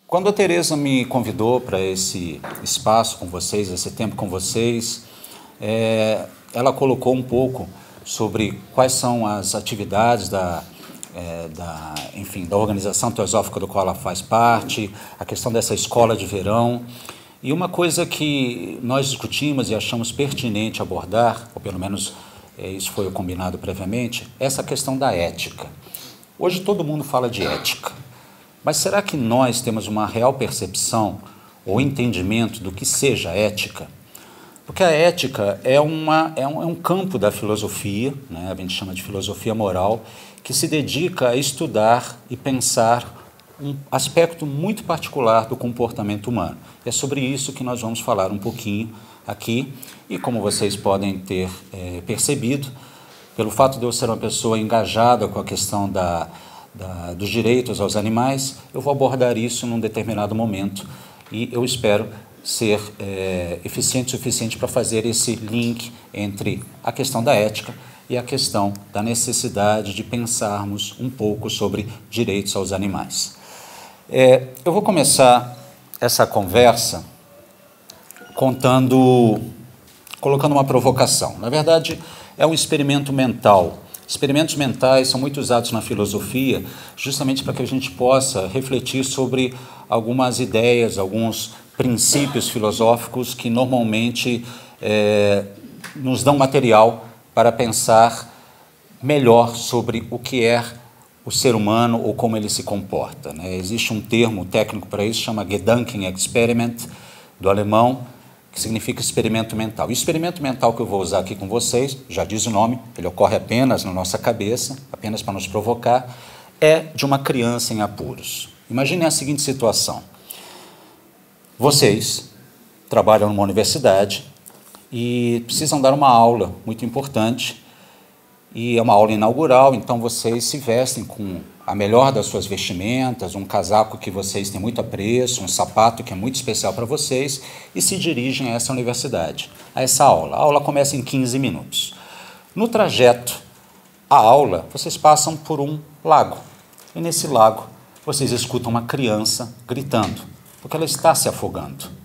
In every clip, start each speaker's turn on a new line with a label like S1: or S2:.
S1: Quando a Tereza me convidou para esse espaço com vocês, esse tempo com vocês, ela colocou um pouco sobre quais são as atividades da organização teosófica do qual ela faz parte, a questão dessa escola de verão. E uma coisa que nós discutimos e achamos pertinente abordar, ou pelo menos isso foi o combinado previamente, é essa questão da ética. Hoje todo mundo fala de ética, mas será que nós temos uma real percepção ou entendimento do que seja ética? Porque a ética é um campo da filosofia, né? A gente chama de filosofia moral, que se dedica a estudar e pensar um aspecto muito particular do comportamento humano. É sobre isso que nós vamos falar um pouquinho aqui, e como vocês podem ter percebido, pelo fato de eu ser uma pessoa engajada com a questão dos direitos aos animais, eu vou abordar isso num determinado momento e eu espero ser eficiente o suficiente para fazer esse link entre a questão da ética e a questão da necessidade de pensarmos um pouco sobre direitos aos animais. Eu vou começar essa conversa colocando uma provocação. Na verdade, é um experimento mental. Experimentos mentais são muito usados na filosofia justamente para que a gente possa refletir sobre algumas ideias, alguns princípios filosóficos que normalmente nos dão material para pensar melhor sobre o que é o ser humano ou como ele se comporta, né? Existe um termo técnico para isso, chama Gedankenexperiment, do alemão, que significa experimento mental. O experimento mental que eu vou usar aqui com vocês, já diz o nome, ele ocorre apenas na nossa cabeça, apenas para nos provocar, é de uma criança em apuros. Imaginem a seguinte situação. Vocês trabalham numa universidade e precisam dar uma aula muito importante, e é uma aula inaugural, então vocês se vestem com a melhor das suas vestimentas, um casaco que vocês têm muito apreço, um sapato que é muito especial para vocês, e se dirigem a essa universidade, a essa aula. A aula começa em 15 minutos. No trajeto à aula, vocês passam por um lago, e nesse lago vocês escutam uma criança gritando, porque ela está se afogando.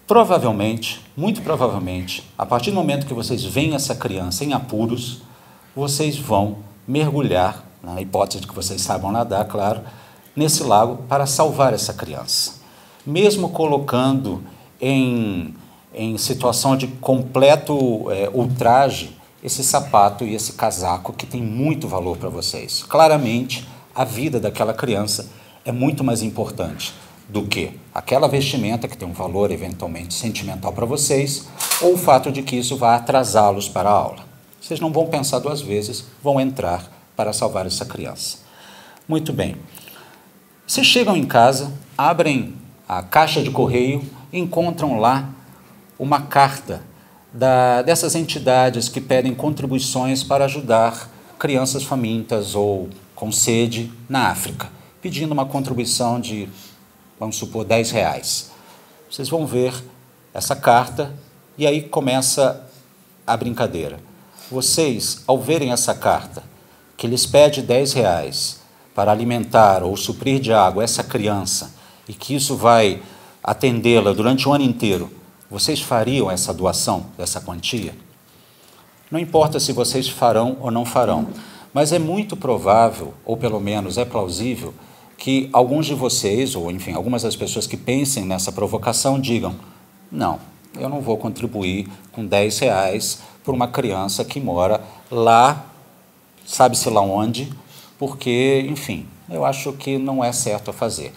S1: Provavelmente, muito provavelmente, a partir do momento que vocês veem essa criança em apuros, vocês vão mergulhar, na hipótese de que vocês saibam nadar, claro, nesse lago para salvar essa criança. Mesmo colocando em situação de completo ultraje esse sapato e esse casaco que tem muito valor para vocês. Claramente, a vida daquela criança é muito mais importante do que aquela vestimenta que tem um valor eventualmente sentimental para vocês, ou o fato de que isso vai atrasá-los para a aula. Vocês não vão pensar duas vezes, vão entrar para salvar essa criança. Muito bem. Vocês chegam em casa, abrem a caixa de correio e encontram lá uma carta dessas entidades que pedem contribuições para ajudar crianças famintas ou com sede na África, pedindo uma contribuição de, vamos supor, R$10. Vocês vão ver essa carta e aí começa a brincadeira. Vocês, ao verem essa carta, que lhes pede R$10 para alimentar ou suprir de água essa criança e que isso vai atendê-la durante o ano inteiro, vocês fariam essa doação dessa quantia? Não importa se vocês farão ou não farão, mas é muito provável, ou pelo menos é plausível, que alguns de vocês, ou enfim, algumas das pessoas que pensem nessa provocação digam: não, eu não vou contribuir com R$10 por uma criança que mora lá, sabe-se lá onde, porque, enfim, eu acho que não é certo a fazer.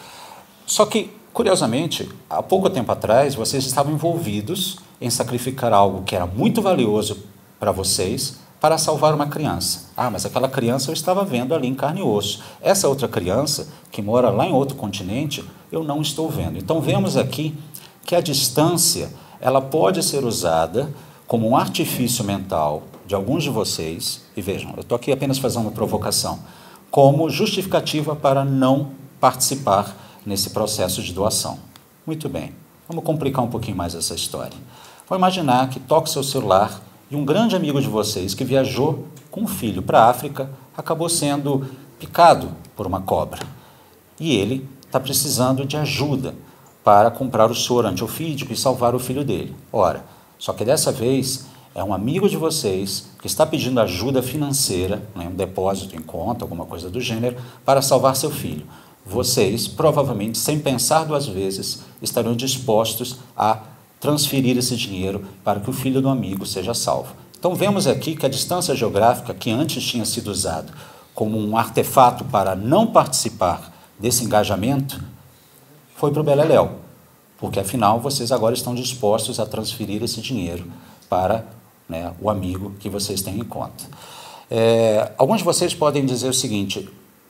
S1: Só que, curiosamente, há pouco tempo atrás, vocês estavam envolvidos em sacrificar algo que era muito valioso para vocês, para salvar uma criança. Ah, mas aquela criança eu estava vendo ali em carne e osso. Essa outra criança, que mora lá em outro continente, eu não estou vendo. Então, vemos aqui que a distância, ela pode ser usada como um artifício mental de alguns de vocês, e vejam, eu estou aqui apenas fazendo uma provocação, como justificativa para não participar nesse processo de doação. Muito bem, vamos complicar um pouquinho mais essa história. Vou imaginar que toque seu celular e um grande amigo de vocês que viajou com um filho para a África acabou sendo picado por uma cobra. E ele está precisando de ajuda para comprar o soro antiofídico e salvar o filho dele. Ora, só que dessa vez é um amigo de vocês que está pedindo ajuda financeira, né, um depósito em conta, alguma coisa do gênero, para salvar seu filho. Vocês, provavelmente, sem pensar duas vezes, estarão dispostos a transferir esse dinheiro para que o filho do amigo seja salvo. Então, vemos aqui que a distância geográfica, que antes tinha sido usado como um artefato para não participar desse engajamento, foi para o beleléu, porque, afinal, vocês agora estão dispostos a transferir esse dinheiro para, né, o amigo que vocês têm em conta. Alguns de vocês podem dizer o seguinte: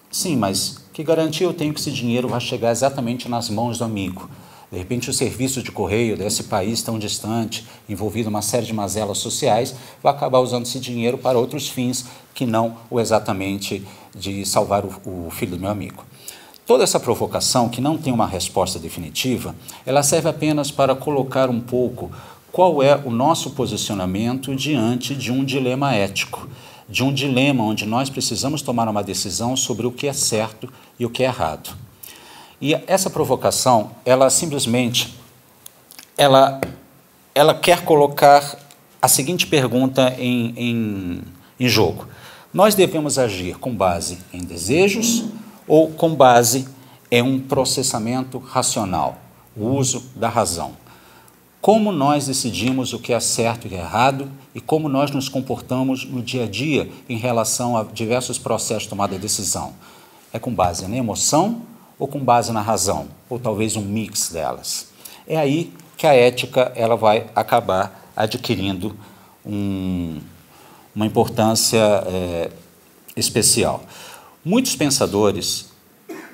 S1: sim, mas que garantia eu tenho que esse dinheiro vai chegar exatamente nas mãos do amigo? De repente, o serviço de correio desse país tão distante, envolvido em uma série de mazelas sociais, vai acabar usando esse dinheiro para outros fins que não o exatamente de salvar o filho do meu amigo. Toda essa provocação, que não tem uma resposta definitiva, ela serve apenas para colocar um pouco qual é o nosso posicionamento diante de um dilema ético, de um dilema onde nós precisamos tomar uma decisão sobre o que é certo e o que é errado. E essa provocação, ela simplesmente, ela quer colocar a seguinte pergunta em jogo: nós devemos agir com base em desejos ou com base em um processamento racional, o uso da razão? Como nós decidimos o que é certo e errado e como nós nos comportamos no dia a dia em relação a diversos processos de tomada de decisão? É com base na emoção ou com base na razão? Ou talvez um mix delas? É aí que a ética ela vai acabar adquirindo uma importância especial. Muitos pensadores,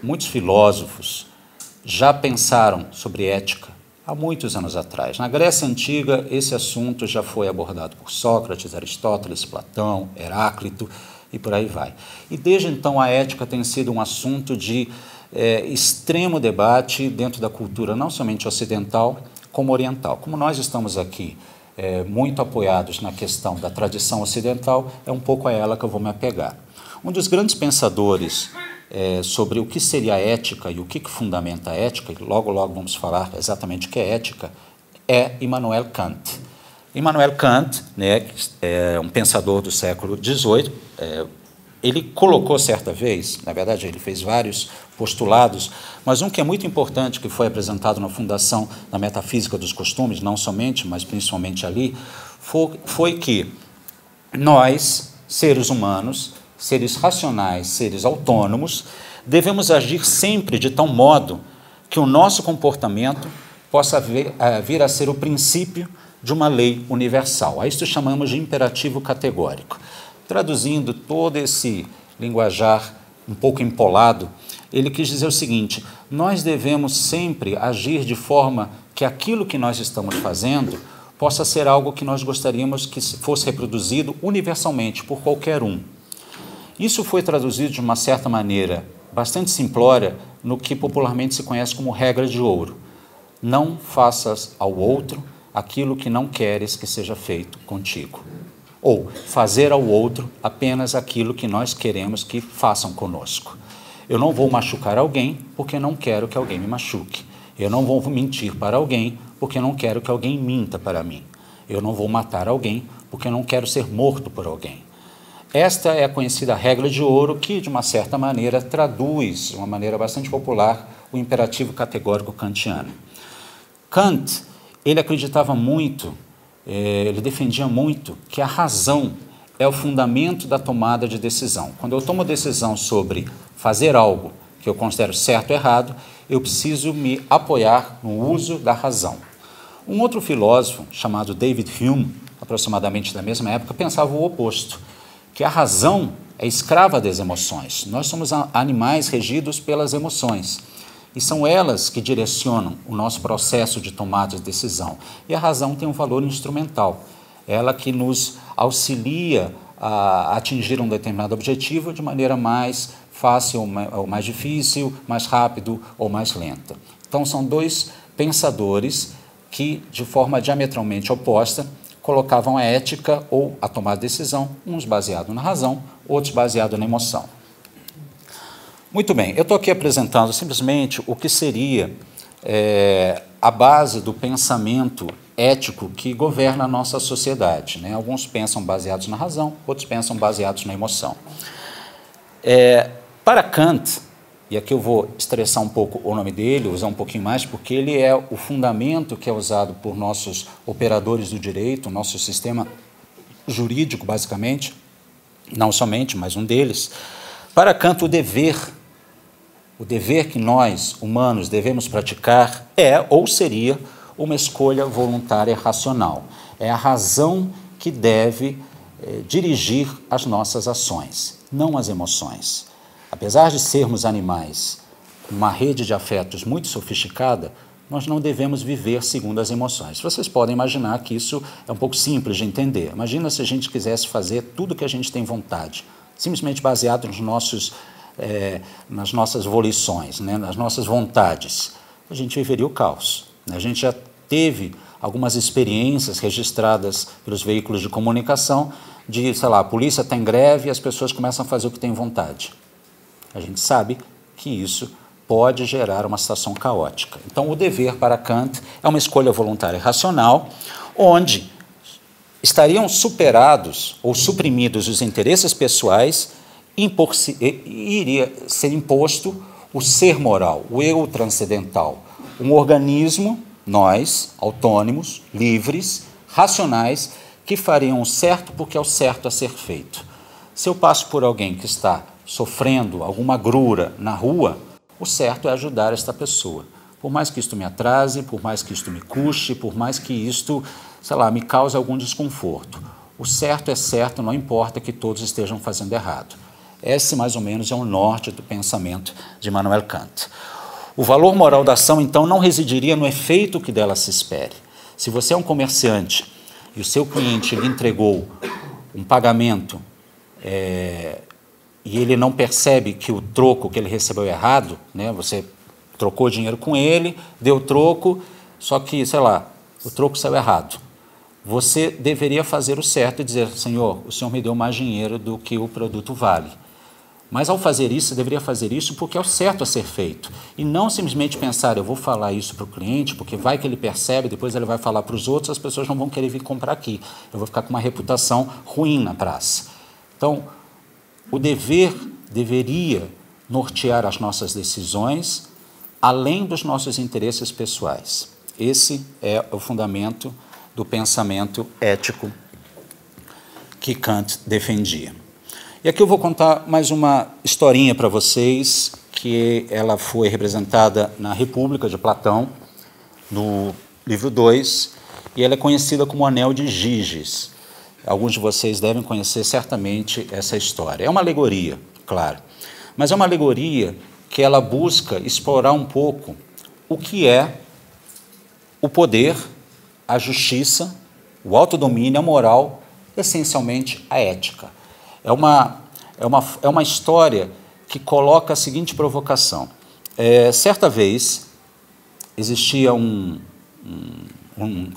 S1: muitos filósofos já pensaram sobre ética há muitos anos atrás. Na Grécia Antiga, esse assunto já foi abordado por Sócrates, Aristóteles, Platão, Heráclito e por aí vai. E desde então a ética tem sido um assunto de extremo debate dentro da cultura, não somente ocidental, como oriental. Como nós estamos aqui muito apoiados na questão da tradição ocidental, é um pouco a ela que eu vou me apegar. Um dos grandes pensadores sobre o que seria a ética e o que fundamenta a ética, e logo vamos falar exatamente o que é ética, é Immanuel Kant. Immanuel Kant, né, é um pensador do século XVIII, ele colocou certa vez, na verdade ele fez vários postulados, mas um que é muito importante, que foi apresentado na fundação da Metafísica dos Costumes, não somente, mas principalmente ali, foi que nós, seres humanos, seres racionais, seres autônomos, devemos agir sempre de tal modo que o nosso comportamento possa vir a ser o princípio de uma lei universal. A isso chamamos de imperativo categórico. Traduzindo todo esse linguajar um pouco empolado, ele quis dizer o seguinte: nós devemos sempre agir de forma que aquilo que nós estamos fazendo possa ser algo que nós gostaríamos que fosse reproduzido universalmente por qualquer um. Isso foi traduzido de uma certa maneira bastante simplória no que popularmente se conhece como regra de ouro. Não faças ao outro aquilo que não queres que seja feito contigo. Ou fazer ao outro apenas aquilo que nós queremos que façam conosco. Eu não vou machucar alguém porque não quero que alguém me machuque. Eu não vou mentir para alguém porque não quero que alguém minta para mim. Eu não vou matar alguém porque não quero ser morto por alguém. Esta é a conhecida regra de ouro que, de uma certa maneira, traduz, de uma maneira bastante popular, o imperativo categórico kantiano. Kant, ele acreditava muito, ele defendia muito que a razão é o fundamento da tomada de decisão. Quando eu tomo decisão sobre fazer algo que eu considero certo ou errado, eu preciso me apoiar no uso da razão. Um outro filósofo, chamado David Hume, aproximadamente da mesma época, pensava o oposto, que a razão é escrava das emoções. Nós somos animais regidos pelas emoções, e são elas que direcionam o nosso processo de tomada de decisão. E a razão tem um valor instrumental, ela que nos auxilia a atingir um determinado objetivo de maneira mais fácil ou mais difícil, mais rápido ou mais lenta. Então, são dois pensadores que, de forma diametralmente oposta, colocavam a ética ou a tomada de decisão, uns baseado na razão, outros baseado na emoção. Muito bem, eu estou aqui apresentando simplesmente o que seria a base do pensamento ético que governa a nossa sociedade, né? Alguns pensam baseados na razão, outros pensam baseados na emoção. Para Kant, e aqui eu vou estressar um pouco o nome dele, usar um pouquinho mais, porque ele é o fundamento que é usado por nossos operadores do direito, nosso sistema jurídico, basicamente, não somente, mas um deles. Para Kant, o dever que nós, humanos, devemos praticar ou seria uma escolha voluntária racional. É a razão que deve dirigir as nossas ações, não as emoções. Apesar de sermos animais com uma rede de afetos muito sofisticada, nós não devemos viver segundo as emoções. Vocês podem imaginar que isso é um pouco simples de entender. Imagina se a gente quisesse fazer tudo o que a gente tem vontade, simplesmente baseado nas nossas volições, né, nas nossas vontades. A gente viveria o caos. A gente já teve algumas experiências registradas pelos veículos de comunicação de, sei lá, a polícia está em greve e as pessoas começam a fazer o que têm vontade. A gente sabe que isso pode gerar uma situação caótica. Então, o dever para Kant é uma escolha voluntária e racional, onde estariam superados ou suprimidos os interesses pessoais e iria ser imposto o ser moral, o eu transcendental, um organismo, nós, autônomos, livres, racionais, que fariam o certo porque é o certo a ser feito. Se eu passo por alguém que está sofrendo alguma agrura na rua, o certo é ajudar esta pessoa. Por mais que isto me atrase, por mais que isto me custe, por mais que isto, sei lá, me cause algum desconforto. O certo é certo, não importa que todos estejam fazendo errado. Esse, mais ou menos, é o norte do pensamento de Immanuel Kant. O valor moral da ação, então, não residiria no efeito que dela se espere. Se você é um comerciante e o seu cliente lhe entregou um pagamento e ele não percebe que o troco que ele recebeu é errado, né? Você trocou dinheiro com ele, deu troco, só que, sei lá, o troco saiu errado. Você deveria fazer o certo e dizer, senhor, o senhor me deu mais dinheiro do que o produto vale. Mas, ao fazer isso, você deveria fazer isso porque é o certo a ser feito. E não simplesmente pensar, eu vou falar isso para o cliente, porque vai que ele percebe, depois ele vai falar para os outros, as pessoas não vão querer vir comprar aqui. Eu vou ficar com uma reputação ruim na praça. Então, o dever deveria nortear as nossas decisões, além dos nossos interesses pessoais. Esse é o fundamento do pensamento ético que Kant defendia. E aqui eu vou contar mais uma historinha para vocês, que ela foi representada na República de Platão, no livro 2, e ela é conhecida como o Anel de Giges. Alguns de vocês devem conhecer certamente essa história. É uma alegoria, claro, mas é uma alegoria que ela busca explorar um pouco o que é o poder, a justiça, o autodomínio, a moral, essencialmente a ética. É uma história que coloca a seguinte provocação. Certa vez, existia como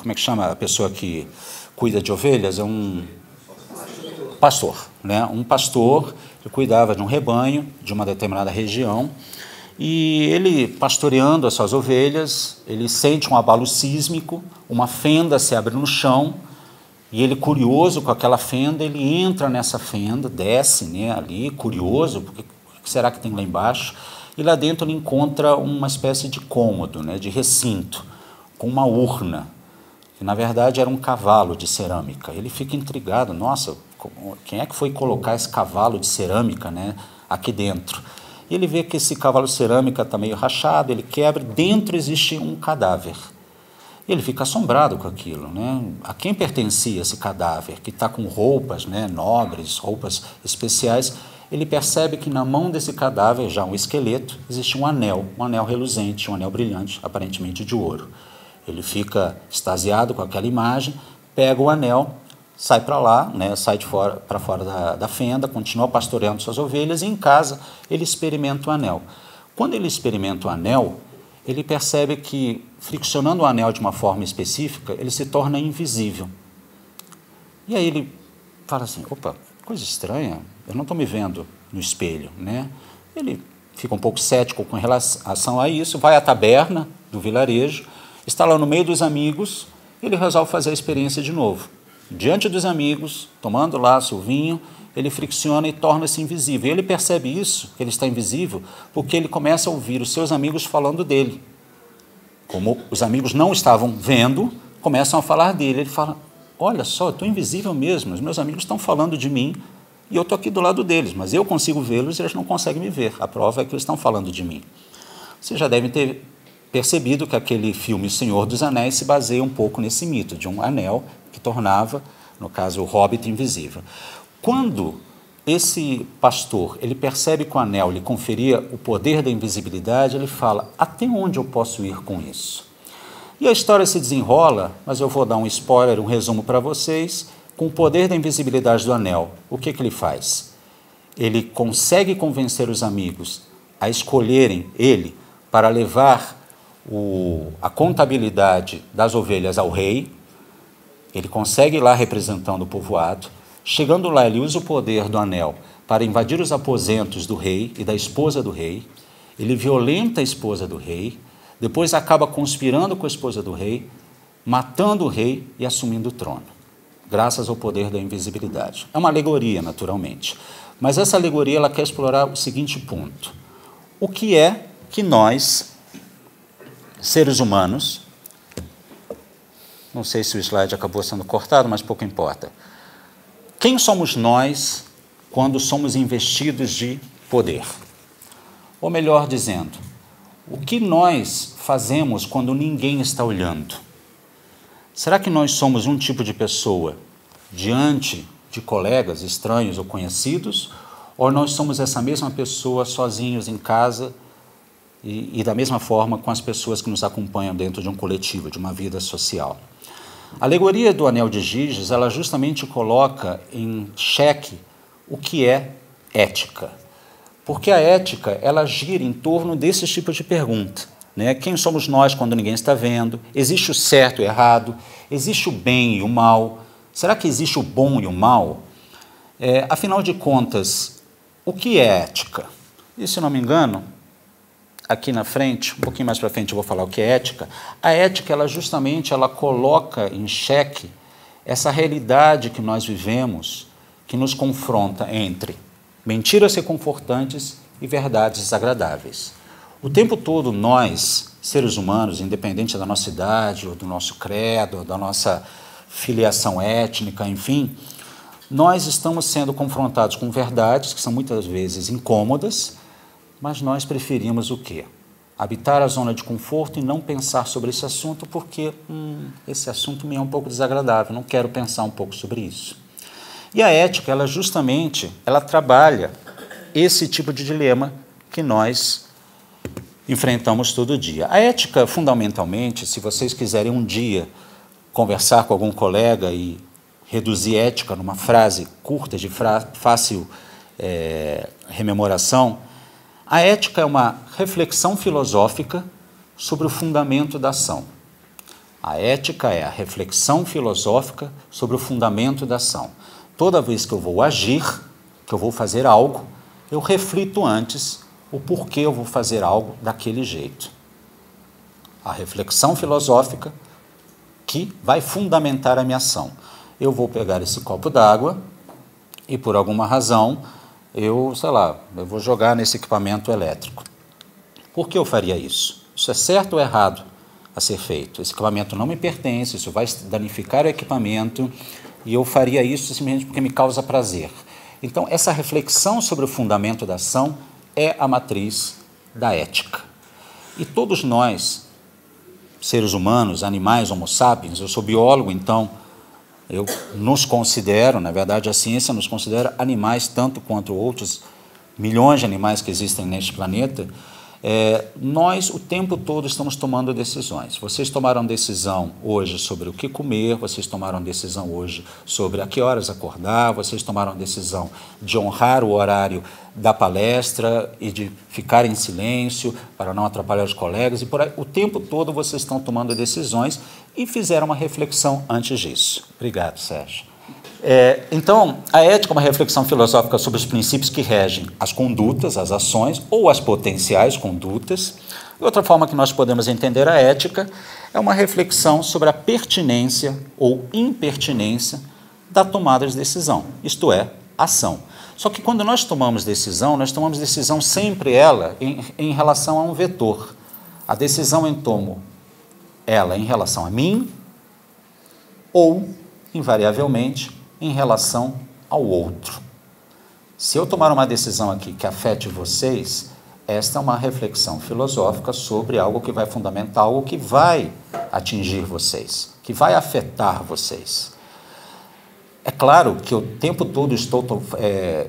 S1: é que chama a pessoa que cuida de ovelhas? É um pastor, né? Um pastor que cuidava de um rebanho de uma determinada região, e ele, pastoreando as suas ovelhas, ele sente um abalo sísmico, uma fenda se abre no chão, e ele, curioso com aquela fenda, ele entra nessa fenda, desce, né, ali, curioso, porque o que será que tem lá embaixo? E lá dentro ele encontra uma espécie de cômodo, né, de recinto, com uma urna, que na verdade era um cavalo de cerâmica. Ele fica intrigado, nossa, quem é que foi colocar esse cavalo de cerâmica, né, aqui dentro? E ele vê que esse cavalo de cerâmica está meio rachado, ele quebra, dentro existe um cadáver. Ele fica assombrado com aquilo, né? A quem pertencia esse cadáver, que está com roupas, né, nobres, roupas especiais? Ele percebe que na mão desse cadáver, já um esqueleto, existe um anel reluzente, um anel brilhante, aparentemente de ouro. Ele fica extasiado com aquela imagem, pega o anel, sai para lá, né, sai para fora da fenda, continua pastoreando suas ovelhas, e em casa ele experimenta o anel. Quando ele experimenta o anel, ele percebe que, friccionando o anel de uma forma específica, ele se torna invisível. E aí ele fala assim, opa, coisa estranha, eu não estou me vendo no espelho, né? Ele fica um pouco cético com relação a isso, vai à taberna do vilarejo, está lá no meio dos amigos, ele resolve fazer a experiência de novo. Diante dos amigos, tomando lá seu vinho, ele fricciona e torna-se invisível. E ele percebe isso, que ele está invisível, porque ele começa a ouvir os seus amigos falando dele. Como os amigos não estavam vendo, começam a falar dele. Ele fala, olha só, eu estou invisível mesmo, os meus amigos estão falando de mim e eu estou aqui do lado deles, mas eu consigo vê-los e eles não conseguem me ver. A prova é que eles estão falando de mim. Vocês já devem ter percebido que aquele filme O Senhor dos Anéis se baseia um pouco nesse mito de um anel que tornava, no caso, o hobbit invisível. Quando esse pastor ele percebe que o anel lhe conferia o poder da invisibilidade, ele fala, até onde eu posso ir com isso? E a história se desenrola, mas eu vou dar um spoiler, um resumo para vocês. Com o poder da invisibilidade do anel, o que ele faz? Ele consegue convencer os amigos a escolherem ele para levar a contabilidade das ovelhas ao rei. Ele consegue ir lá representando o povoado. Chegando lá, ele usa o poder do anel para invadir os aposentos do rei e da esposa do rei. Ele violenta a esposa do rei, depois acaba conspirando com a esposa do rei, matando o rei e assumindo o trono, graças ao poder da invisibilidade. É uma alegoria, naturalmente. Mas essa alegoria ela quer explorar o seguinte ponto. O que é que nós, seres humanos, não sei se o slide acabou sendo cortado, mas pouco importa. Quem somos nós quando somos investidos de poder? Ou melhor dizendo, o que nós fazemos quando ninguém está olhando? Será que nós somos um tipo de pessoa diante de colegas estranhos ou conhecidos? Ou nós somos essa mesma pessoa sozinhos em casa e da mesma forma com as pessoas que nos acompanham dentro de um coletivo, de uma vida social? A alegoria do Anel de Giges, ela justamente coloca em xeque o que é ética. Porque a ética, ela gira em torno desse tipo de pergunta, né? Quem somos nós quando ninguém está vendo? Existe o certo e o errado? Existe o bem e o mal? Será que existe o bom e o mal? Afinal de contas, o que é ética? E, se não me engano, aqui na frente, um pouquinho mais para frente eu vou falar o que é ética. A ética, ela justamente, ela coloca em xeque essa realidade que nós vivemos, que nos confronta entre mentiras reconfortantes e verdades desagradáveis. O tempo todo nós, seres humanos, independente da nossa idade, ou do nosso credo, ou da nossa filiação étnica, enfim, nós estamos sendo confrontados com verdades que são muitas vezes incômodas, mas nós preferimos o quê? Habitar a zona de conforto e não pensar sobre esse assunto porque esse assunto me é um pouco desagradável, não quero pensar um pouco sobre isso. E a ética, ela justamente, ela trabalha esse tipo de dilema que nós enfrentamos todo dia. A ética, fundamentalmente, se vocês quiserem um dia conversar com algum colega e reduzir ética numa frase curta, de fácil rememoração, a ética é uma reflexão filosófica sobre o fundamento da ação. A ética é a reflexão filosófica sobre o fundamento da ação. Toda vez que eu vou agir, que eu vou fazer algo, eu reflito antes o porquê eu vou fazer algo daquele jeito. A reflexão filosófica que vai fundamentar a minha ação. Eu vou pegar esse copo d'água e, por alguma razão, eu vou jogar nesse equipamento elétrico. Por que eu faria isso? Isso é certo ou errado a ser feito? Esse equipamento não me pertence, isso vai danificar o equipamento e eu faria isso simplesmente porque me causa prazer. Então, essa reflexão sobre o fundamento da ação é a matriz da ética. E todos nós, seres humanos, animais, homo sapiens, eu sou biólogo, então eu nos considero, na verdade a ciência nos considera animais tanto quanto outros milhões de animais que existem neste planeta. Nós o tempo todo estamos tomando decisões. Vocês tomaram decisão hoje sobre o que comer, vocês tomaram decisão hoje sobre a que horas acordar, vocês tomaram decisão de honrar o horário da palestra e de ficar em silêncio para não atrapalhar os colegas, e por aí, o tempo todo vocês estão tomando decisões e fizeram uma reflexão antes disso. Obrigado, Sérgio. Então, a ética é uma reflexão filosófica sobre os princípios que regem as condutas, as ações ou as potenciais condutas. E outra forma que nós podemos entender a ética é uma reflexão sobre a pertinência ou impertinência da tomada de decisão, isto é, ação. Só que quando nós tomamos decisão sempre ela em relação a um vetor. A decisão eu tomo ela em relação a mim ou, invariavelmente, em relação ao outro. Se eu tomar uma decisão aqui que afete vocês, esta é uma reflexão filosófica sobre algo que vai fundamentar, algo que vai atingir vocês, que vai afetar vocês. É claro que o tempo todo estou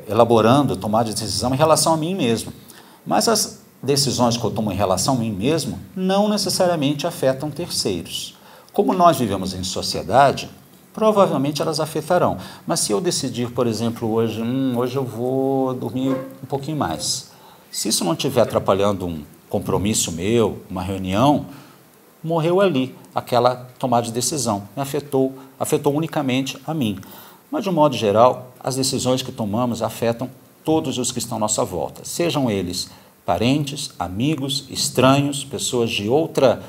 S1: elaborando, tomar de decisão em relação a mim mesmo, mas as decisões que eu tomo em relação a mim mesmo não necessariamente afetam terceiros. Como nós vivemos em sociedade, provavelmente elas afetarão. Mas se eu decidir, por exemplo, hoje eu vou dormir um pouquinho mais, se isso não estiver atrapalhando um compromisso meu, uma reunião, morreu ali aquela tomada de decisão, me afetou unicamente a mim. Mas, de um modo geral, as decisões que tomamos afetam todos os que estão à nossa volta, sejam eles parentes, amigos, estranhos, pessoas de outra...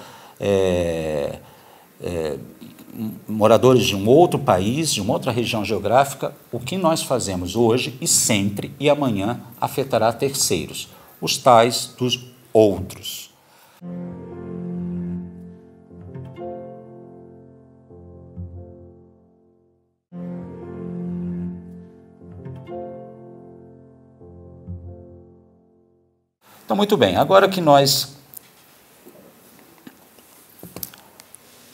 S1: moradores de um outro país, de uma outra região geográfica. O que nós fazemos hoje e sempre e amanhã afetará terceiros, os tais dos outros. Então, muito bem, agora que nós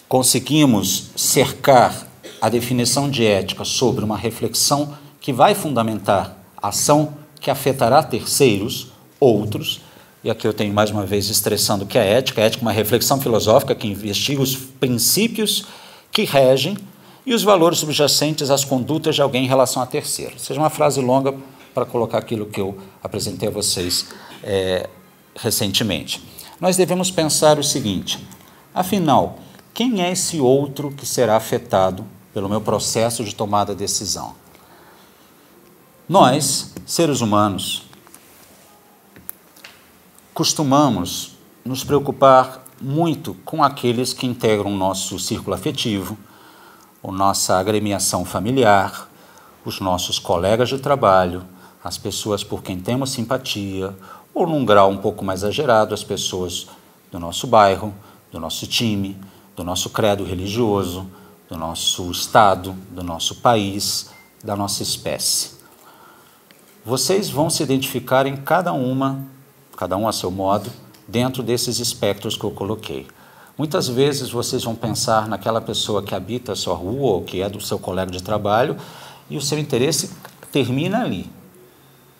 S1: conseguimos cercar a definição de ética sobre uma reflexão que vai fundamentar a ação que afetará terceiros, outros, e aqui eu tenho mais uma vez estressando que a ética é uma reflexão filosófica que investiga os princípios que regem e os valores subjacentes às condutas de alguém em relação a terceiros. Seja uma frase longa para colocar aquilo que eu apresentei a vocês recentemente. Nós devemos pensar o seguinte: afinal, quem é esse outro que será afetado pelo meu processo de tomada de decisão? Nós, seres humanos, costumamos nos preocupar muito com aqueles que integram o nosso círculo afetivo, a nossa agremiação familiar, os nossos colegas de trabalho, as pessoas por quem temos simpatia, ou num grau um pouco mais exagerado, as pessoas do nosso bairro, do nosso time, do nosso credo religioso, do nosso estado, do nosso país, da nossa espécie. Vocês vão se identificar em cada um a seu modo, dentro desses espectros que eu coloquei. Muitas vezes vocês vão pensar naquela pessoa que habita a sua rua ou que é do seu colega de trabalho e o seu interesse termina ali.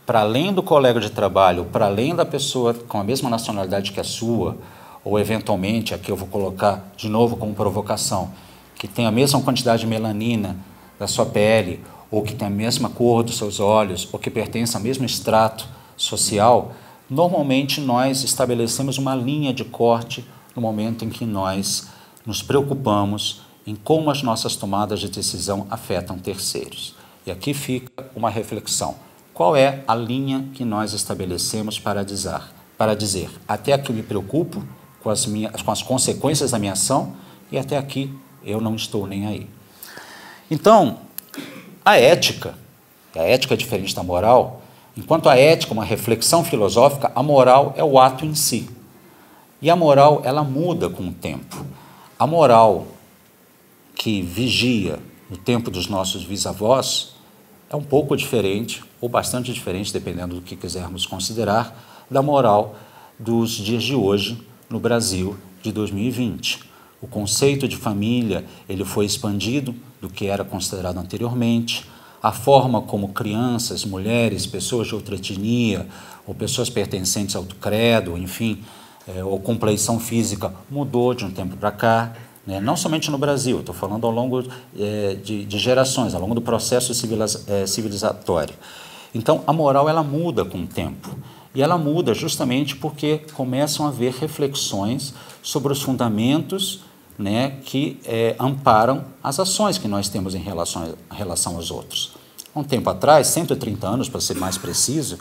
S1: Para além do colega de trabalho, para além da pessoa com a mesma nacionalidade que a sua, ou eventualmente, aqui eu vou colocar de novo como provocação, que tem a mesma quantidade de melanina da sua pele, ou que tem a mesma cor dos seus olhos, ou que pertence ao mesmo extrato social, normalmente nós estabelecemos uma linha de corte no momento em que nós nos preocupamos em como as nossas tomadas de decisão afetam terceiros. E aqui fica uma reflexão. Qual é a linha que nós estabelecemos para dizer até aqui eu me preocupo com as consequências da minha ação e até aqui eu não estou nem aí. Então, a ética é diferente da moral. Enquanto a ética é uma reflexão filosófica, a moral é o ato em si. E a moral, ela muda com o tempo. A moral que vigia no tempo dos nossos bisavós é um pouco diferente, ou bastante diferente, dependendo do que quisermos considerar, da moral dos dias de hoje no Brasil de 2020. O conceito de família ele foi expandido do que era considerado anteriormente. A forma como crianças, mulheres, pessoas de outra etnia, ou pessoas pertencentes ao credo, enfim, ou compleição física, mudou de um tempo para cá. Não somente no Brasil, estou falando ao longo de gerações, ao longo do processo civilizatório. Então, a moral ela muda com o tempo. E ela muda justamente porque começam a haver reflexões sobre os fundamentos né, que amparam as ações que nós temos em relação aos outros. Há um tempo atrás, 130 anos para ser mais preciso,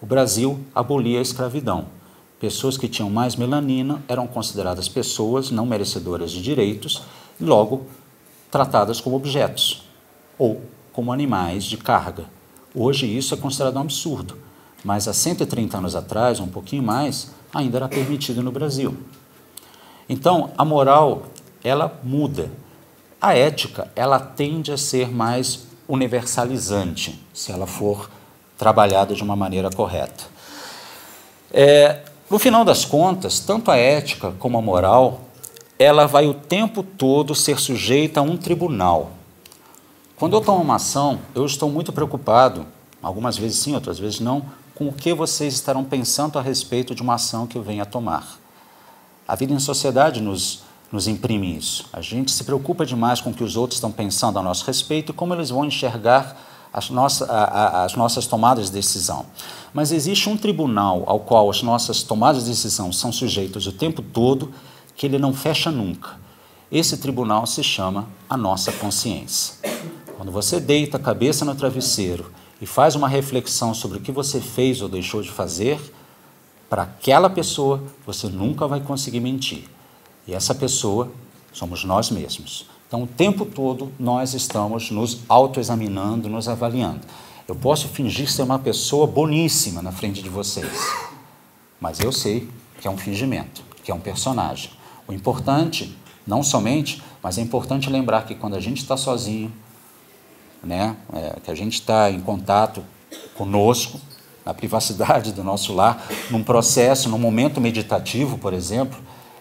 S1: o Brasil abolia a escravidão. Pessoas que tinham mais melanina eram consideradas pessoas não merecedoras de direitos e logo tratadas como objetos ou como animais de carga. Hoje isso é considerado um absurdo, mas há 130 anos atrás, um pouquinho mais, ainda era permitido no Brasil. Então, a moral, ela muda. A ética, ela tende a ser mais universalizante, se ela for trabalhada de uma maneira correta. No final das contas, tanto a ética como a moral, ela vai o tempo todo ser sujeita a um tribunal. Quando eu tomo uma ação, eu estou muito preocupado, algumas vezes sim, outras vezes não, com o que vocês estarão pensando a respeito de uma ação que eu venha a tomar. A vida em sociedade nos imprime isso. A gente se preocupa demais com o que os outros estão pensando a nosso respeito e como eles vão enxergar as nossas tomadas de decisão. Mas existe um tribunal ao qual as nossas tomadas de decisão são sujeitas o tempo todo, que ele não fecha nunca. Esse tribunal se chama a nossa consciência. Quando você deita a cabeça no travesseiro e faz uma reflexão sobre o que você fez ou deixou de fazer, para aquela pessoa você nunca vai conseguir mentir. E essa pessoa somos nós mesmos. Então, o tempo todo, nós estamos nos autoexaminando, nos avaliando. Eu posso fingir ser uma pessoa boníssima na frente de vocês, mas eu sei que é um fingimento, que é um personagem. O importante, não somente, mas é importante lembrar que quando a gente está sozinho, né, que a gente está em contato conosco, na privacidade do nosso lar, num processo, num momento meditativo, por exemplo,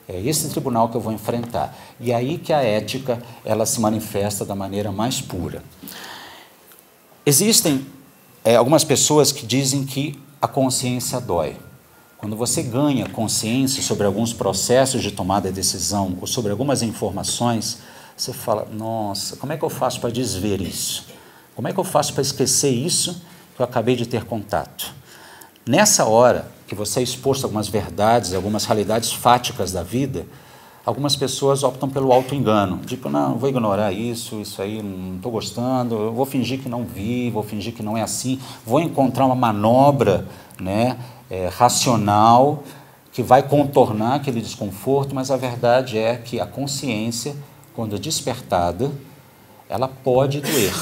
S1: é esse tribunal que eu vou enfrentar. E aí que a ética, ela se manifesta da maneira mais pura. Existem algumas pessoas que dizem que a consciência dói. Quando você ganha consciência sobre alguns processos de tomada de decisão ou sobre algumas informações, você fala, nossa, como é que eu faço para desver isso? Como é que eu faço para esquecer isso que eu acabei de ter contato? Nessa hora que você é exposto a algumas verdades, algumas realidades fáticas da vida, algumas pessoas optam pelo auto-engano. Tipo, não, vou ignorar isso aí não estou gostando, eu vou fingir que não vi, vou fingir que não é assim, vou encontrar uma manobra, né, racional que vai contornar aquele desconforto, mas a verdade é que a consciência, quando despertada, ela pode doer.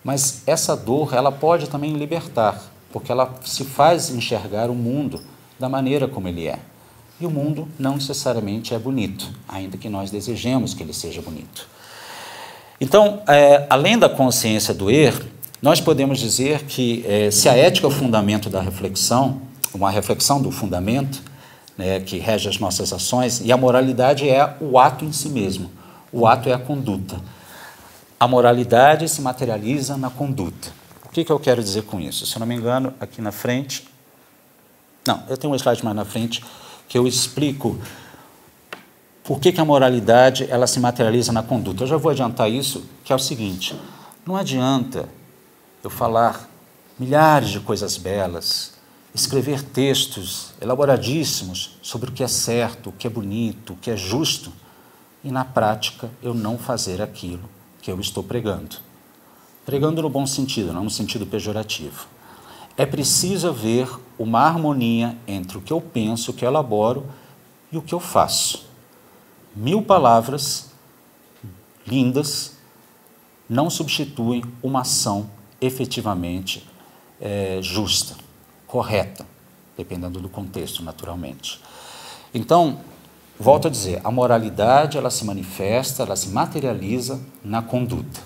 S1: Mas essa dor, ela pode também libertar, porque ela se faz enxergar o mundo da maneira como ele é. E o mundo não necessariamente é bonito, ainda que nós desejemos que ele seja bonito. Então, além da consciência doer, nós podemos dizer que se a ética é o fundamento da reflexão, uma reflexão do fundamento, né, que rege as nossas ações, e a moralidade é o ato em si mesmo, o ato é a conduta. A moralidade se materializa na conduta. O que eu quero dizer com isso? Se eu não me engano, aqui na frente... Não, eu tenho um slide mais na frente que eu explico por que a moralidade ela se materializa na conduta. Eu já vou adiantar isso, que é o seguinte, não adianta eu falar milhares de coisas belas, escrever textos elaboradíssimos sobre o que é certo, o que é bonito, o que é justo, e na prática eu não fazer aquilo que eu estou pregando. Pregando no bom sentido, não no sentido pejorativo. É preciso haver uma harmonia entre o que eu penso, o que eu elaboro e o que eu faço. 1000 palavras lindas não substituem uma ação efetivamente justa, correta, dependendo do contexto, naturalmente. Então, volto a dizer, a moralidade ela se manifesta, ela se materializa na conduta.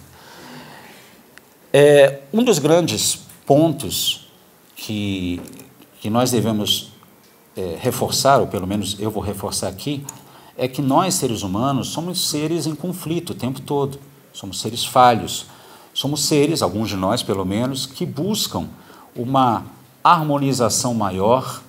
S1: Um dos grandes pontos que nós devemos reforçar, ou pelo menos eu vou reforçar aqui, é que nós, seres humanos, somos seres em conflito o tempo todo, somos seres falhos, somos seres, alguns de nós pelo menos, que buscam uma harmonização maior,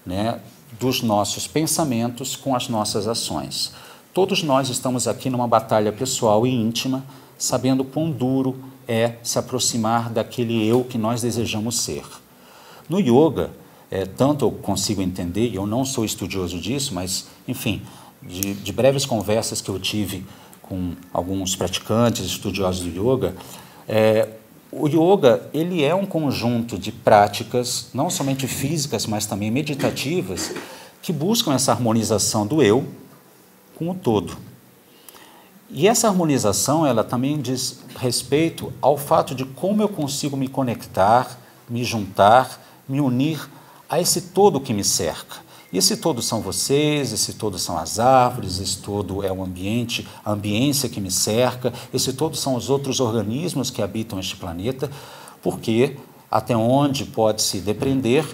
S1: né, dos nossos pensamentos com as nossas ações. Todos nós estamos aqui numa batalha pessoal e íntima, sabendo quão duro é se aproximar daquele eu que nós desejamos ser. No yoga, tanto eu consigo entender, e eu não sou estudioso disso, mas, enfim, de breves conversas que eu tive com alguns praticantes, estudiosos do yoga, o yoga ele é um conjunto de práticas, não somente físicas, mas também meditativas, que buscam essa harmonização do eu com o todo. E essa harmonização, ela também diz respeito ao fato de como eu consigo me conectar, me juntar, me unir a esse todo que me cerca. E esse todo são vocês, esse todo são as árvores, esse todo é o ambiente, a ambiência que me cerca, esse todo são os outros organismos que habitam este planeta, porque, até onde pode se depreender,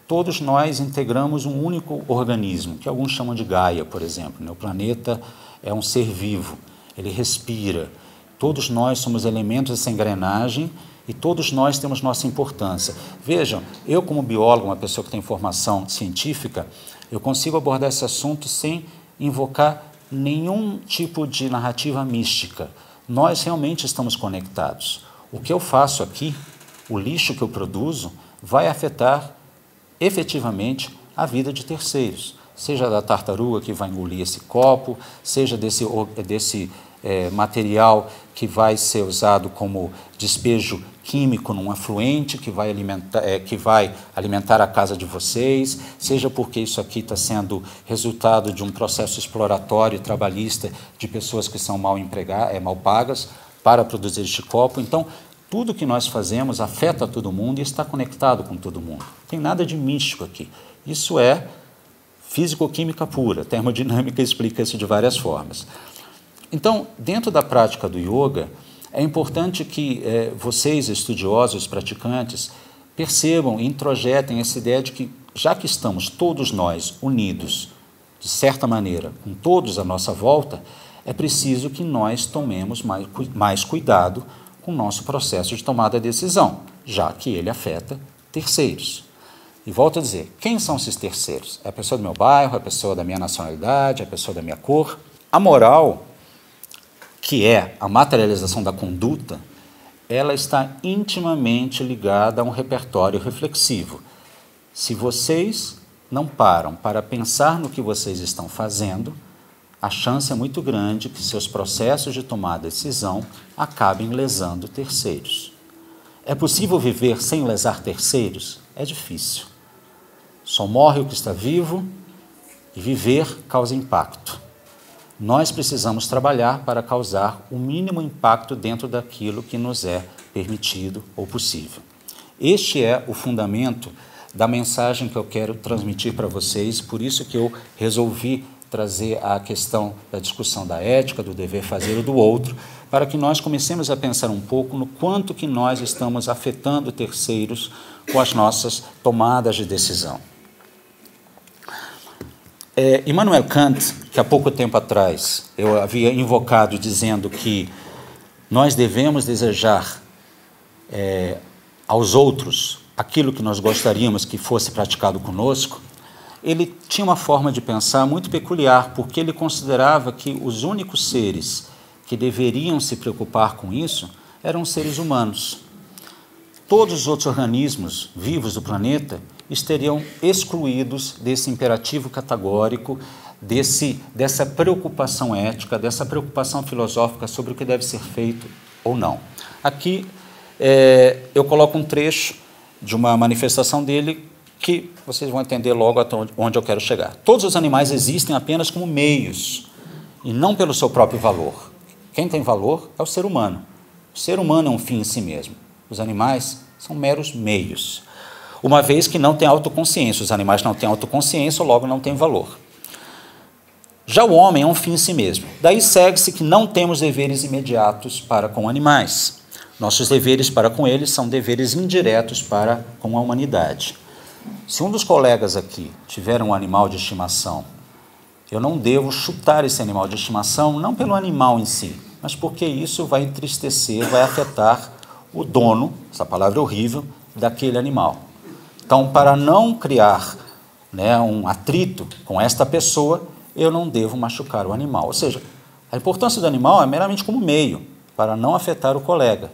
S1: todos nós integramos um único organismo, que alguns chamam de Gaia, por exemplo. O planeta é um ser vivo, ele respira. Todos nós somos elementos dessa engrenagem e todos nós temos nossa importância. Vejam, eu como biólogo, uma pessoa que tem formação científica, eu consigo abordar esse assunto sem invocar nenhum tipo de narrativa mística. Nós realmente estamos conectados. O que eu faço aqui, o lixo que eu produzo, vai afetar efetivamente a vida de terceiros. Seja da tartaruga que vai engolir esse copo, seja desse material que vai ser usado como despejo químico num afluente que vai alimentar a casa de vocês, seja porque isso aqui está sendo resultado de um processo exploratório trabalhista de pessoas que são mal pagas para produzir este copo. Então, tudo que nós fazemos afeta todo mundo e está conectado com todo mundo. Não tem nada de místico aqui. Isso é físico-química pura. A termodinâmica explica isso de várias formas. Então, dentro da prática do yoga, é importante que vocês, estudiosos, praticantes, percebam e introjetem essa ideia de que, já que estamos todos nós unidos, de certa maneira, com todos à nossa volta, é preciso que nós tomemos mais cuidado com o nosso processo de tomada de decisão, já que ele afeta terceiros. E volto a dizer, quem são esses terceiros? É a pessoa do meu bairro, é a pessoa da minha nacionalidade, é a pessoa da minha cor? A moral, que é a materialização da conduta, ela está intimamente ligada a um repertório reflexivo. Se vocês não param para pensar no que vocês estão fazendo, a chance é muito grande que seus processos de tomada de decisão acabem lesando terceiros. É possível viver sem lesar terceiros? É difícil. Só morre o que está vivo e viver causa impacto. Nós precisamos trabalhar para causar o mínimo impacto dentro daquilo que nos é permitido ou possível. Este é o fundamento da mensagem que eu quero transmitir para vocês, por isso que eu resolvi trazer a questão da discussão da ética, do dever fazer e do outro, para que nós comecemos a pensar um pouco no quanto que nós estamos afetando terceiros com as nossas tomadas de decisão. Immanuel Kant, que há pouco tempo atrás eu havia invocado dizendo que nós devemos desejar aos outros aquilo que nós gostaríamos que fosse praticado conosco, ele tinha uma forma de pensar muito peculiar, porque ele considerava que os únicos seres que deveriam se preocupar com isso eram os seres humanos. Todos os outros organismos vivos do planeta estariam excluídos desse imperativo categórico, dessa preocupação ética, dessa preocupação filosófica sobre o que deve ser feito ou não. Aqui eu coloco um trecho de uma manifestação dele que vocês vão entender logo até onde eu quero chegar. Todos os animais existem apenas como meios e não pelo seu próprio valor. Quem tem valor é o ser humano. O ser humano é um fim em si mesmo. Os animais são meros meios. Uma vez que não tem autoconsciência, os animais não têm autoconsciência, logo não têm valor. Já o homem é um fim em si mesmo. Daí segue-se que não temos deveres imediatos para com animais. Nossos deveres para com eles são deveres indiretos para com a humanidade. Se um dos colegas aqui tiver um animal de estimação, eu não devo chutar esse animal de estimação, não pelo animal em si, mas porque isso vai entristecer, vai afetar o dono, essa palavra é horrível, daquele animal. Então, para não criar um atrito com esta pessoa, eu não devo machucar o animal. Ou seja, a importância do animal é meramente como meio, para não afetar o colega.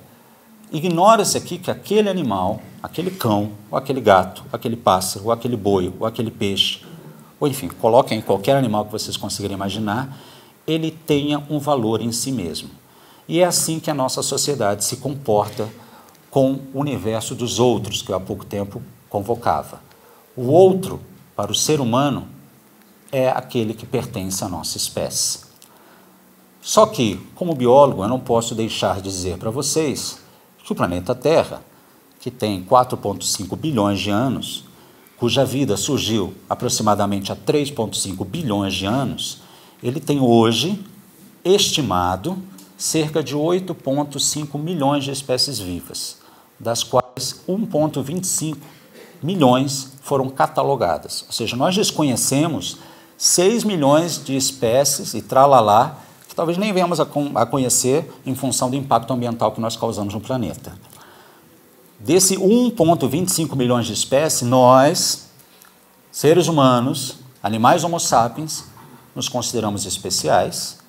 S1: Ignora-se aqui que aquele animal, aquele cão, ou aquele gato, aquele pássaro, ou aquele boi, ou aquele peixe, ou enfim, coloquem em qualquer animal que vocês conseguirem imaginar, ele tenha um valor em si mesmo. E é assim que a nossa sociedade se comporta com o universo dos outros, que eu há pouco tempo convocava. O outro, para o ser humano, é aquele que pertence à nossa espécie. Só que, como biólogo, eu não posso deixar de dizer para vocês que o planeta Terra, que tem 4,5 bilhões de anos, cuja vida surgiu aproximadamente há 3,5 bilhões de anos, ele tem hoje, estimado, cerca de 8,5 milhões de espécies vivas, das quais 1,25 milhões foram catalogadas. Ou seja, nós desconhecemos 6 milhões de espécies e tralalá, que talvez nem venhamos a conhecer em função do impacto ambiental que nós causamos no planeta. Desse 1,25 milhões de espécies, nós, seres humanos, animais homo sapiens, nos consideramos especiais,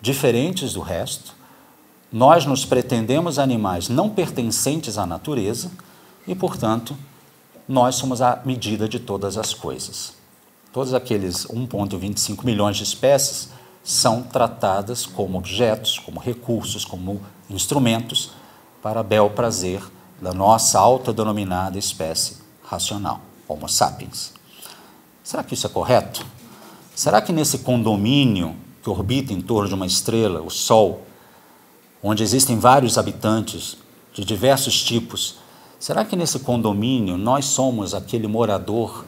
S1: diferentes do resto. Nós nos pretendemos animais não pertencentes à natureza e, portanto, nós somos a medida de todas as coisas. Todos aqueles 1,25 milhões de espécies são tratadas como objetos, como recursos, como instrumentos para bel prazer da nossa autodenominada espécie racional, Homo sapiens. Será que isso é correto? Será que nesse condomínio que orbita em torno de uma estrela, o Sol, onde existem vários habitantes de diversos tipos, será que nesse condomínio nós somos aquele morador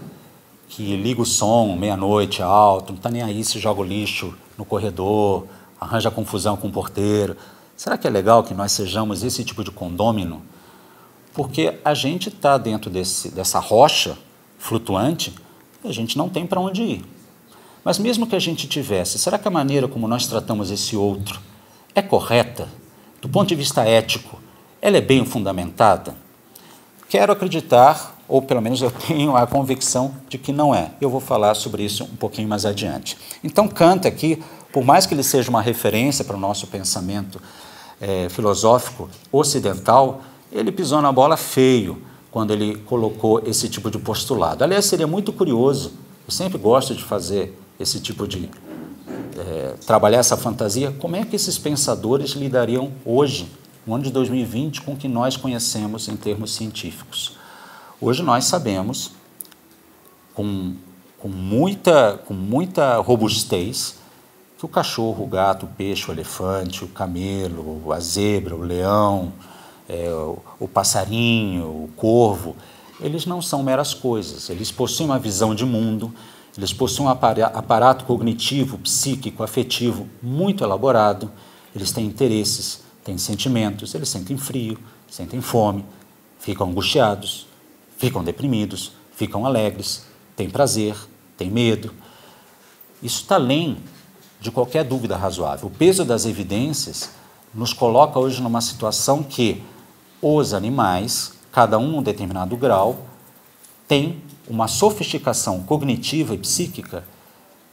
S1: que liga o som meia-noite alto, não está nem aí se joga o lixo no corredor, arranja confusão com o porteiro? Será que é legal que nós sejamos esse tipo de condômino? Porque a gente está dentro dessa rocha flutuante e a gente não tem para onde ir. Mas mesmo que a gente tivesse, será que a maneira como nós tratamos esse outro é correta? Do ponto de vista ético, ela é bem fundamentada? Quero acreditar, ou pelo menos eu tenho a convicção de que não é. Eu vou falar sobre isso um pouquinho mais adiante. Então, Kant aqui, por mais que ele seja uma referência para o nosso pensamento filosófico ocidental, ele pisou na bola feio quando ele colocou esse tipo de postulado. Aliás, seria muito curioso, eu sempre gosto de fazer esse tipo de trabalhar essa fantasia, como é que esses pensadores lidariam hoje, no ano de 2020, com o que nós conhecemos em termos científicos. Hoje nós sabemos, com muita robustez, que o cachorro, o gato, o peixe, o elefante, o camelo, a zebra, o leão, o passarinho, o corvo, eles não são meras coisas, eles possuem uma visão de mundo, eles possuem um aparato cognitivo, psíquico, afetivo muito elaborado, eles têm interesses, têm sentimentos, eles sentem frio, sentem fome, ficam angustiados, ficam deprimidos, ficam alegres, têm prazer, têm medo. Isso está além de qualquer dúvida razoável. O peso das evidências nos coloca hoje numa situação que os animais, cada um em um determinado grau, têm uma sofisticação cognitiva e psíquica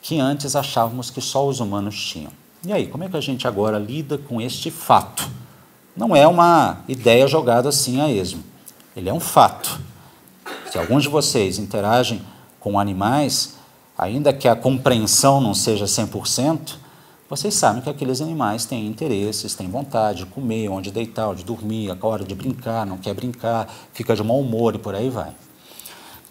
S1: que antes achávamos que só os humanos tinham. E aí, como é que a gente agora lida com este fato? Não é uma ideia jogada assim a esmo, ele é um fato. Se alguns de vocês interagem com animais, ainda que a compreensão não seja 100%, vocês sabem que aqueles animais têm interesses, têm vontade de comer, onde deitar, onde dormir, a hora de brincar, não quer brincar, fica de mau humor e por aí vai.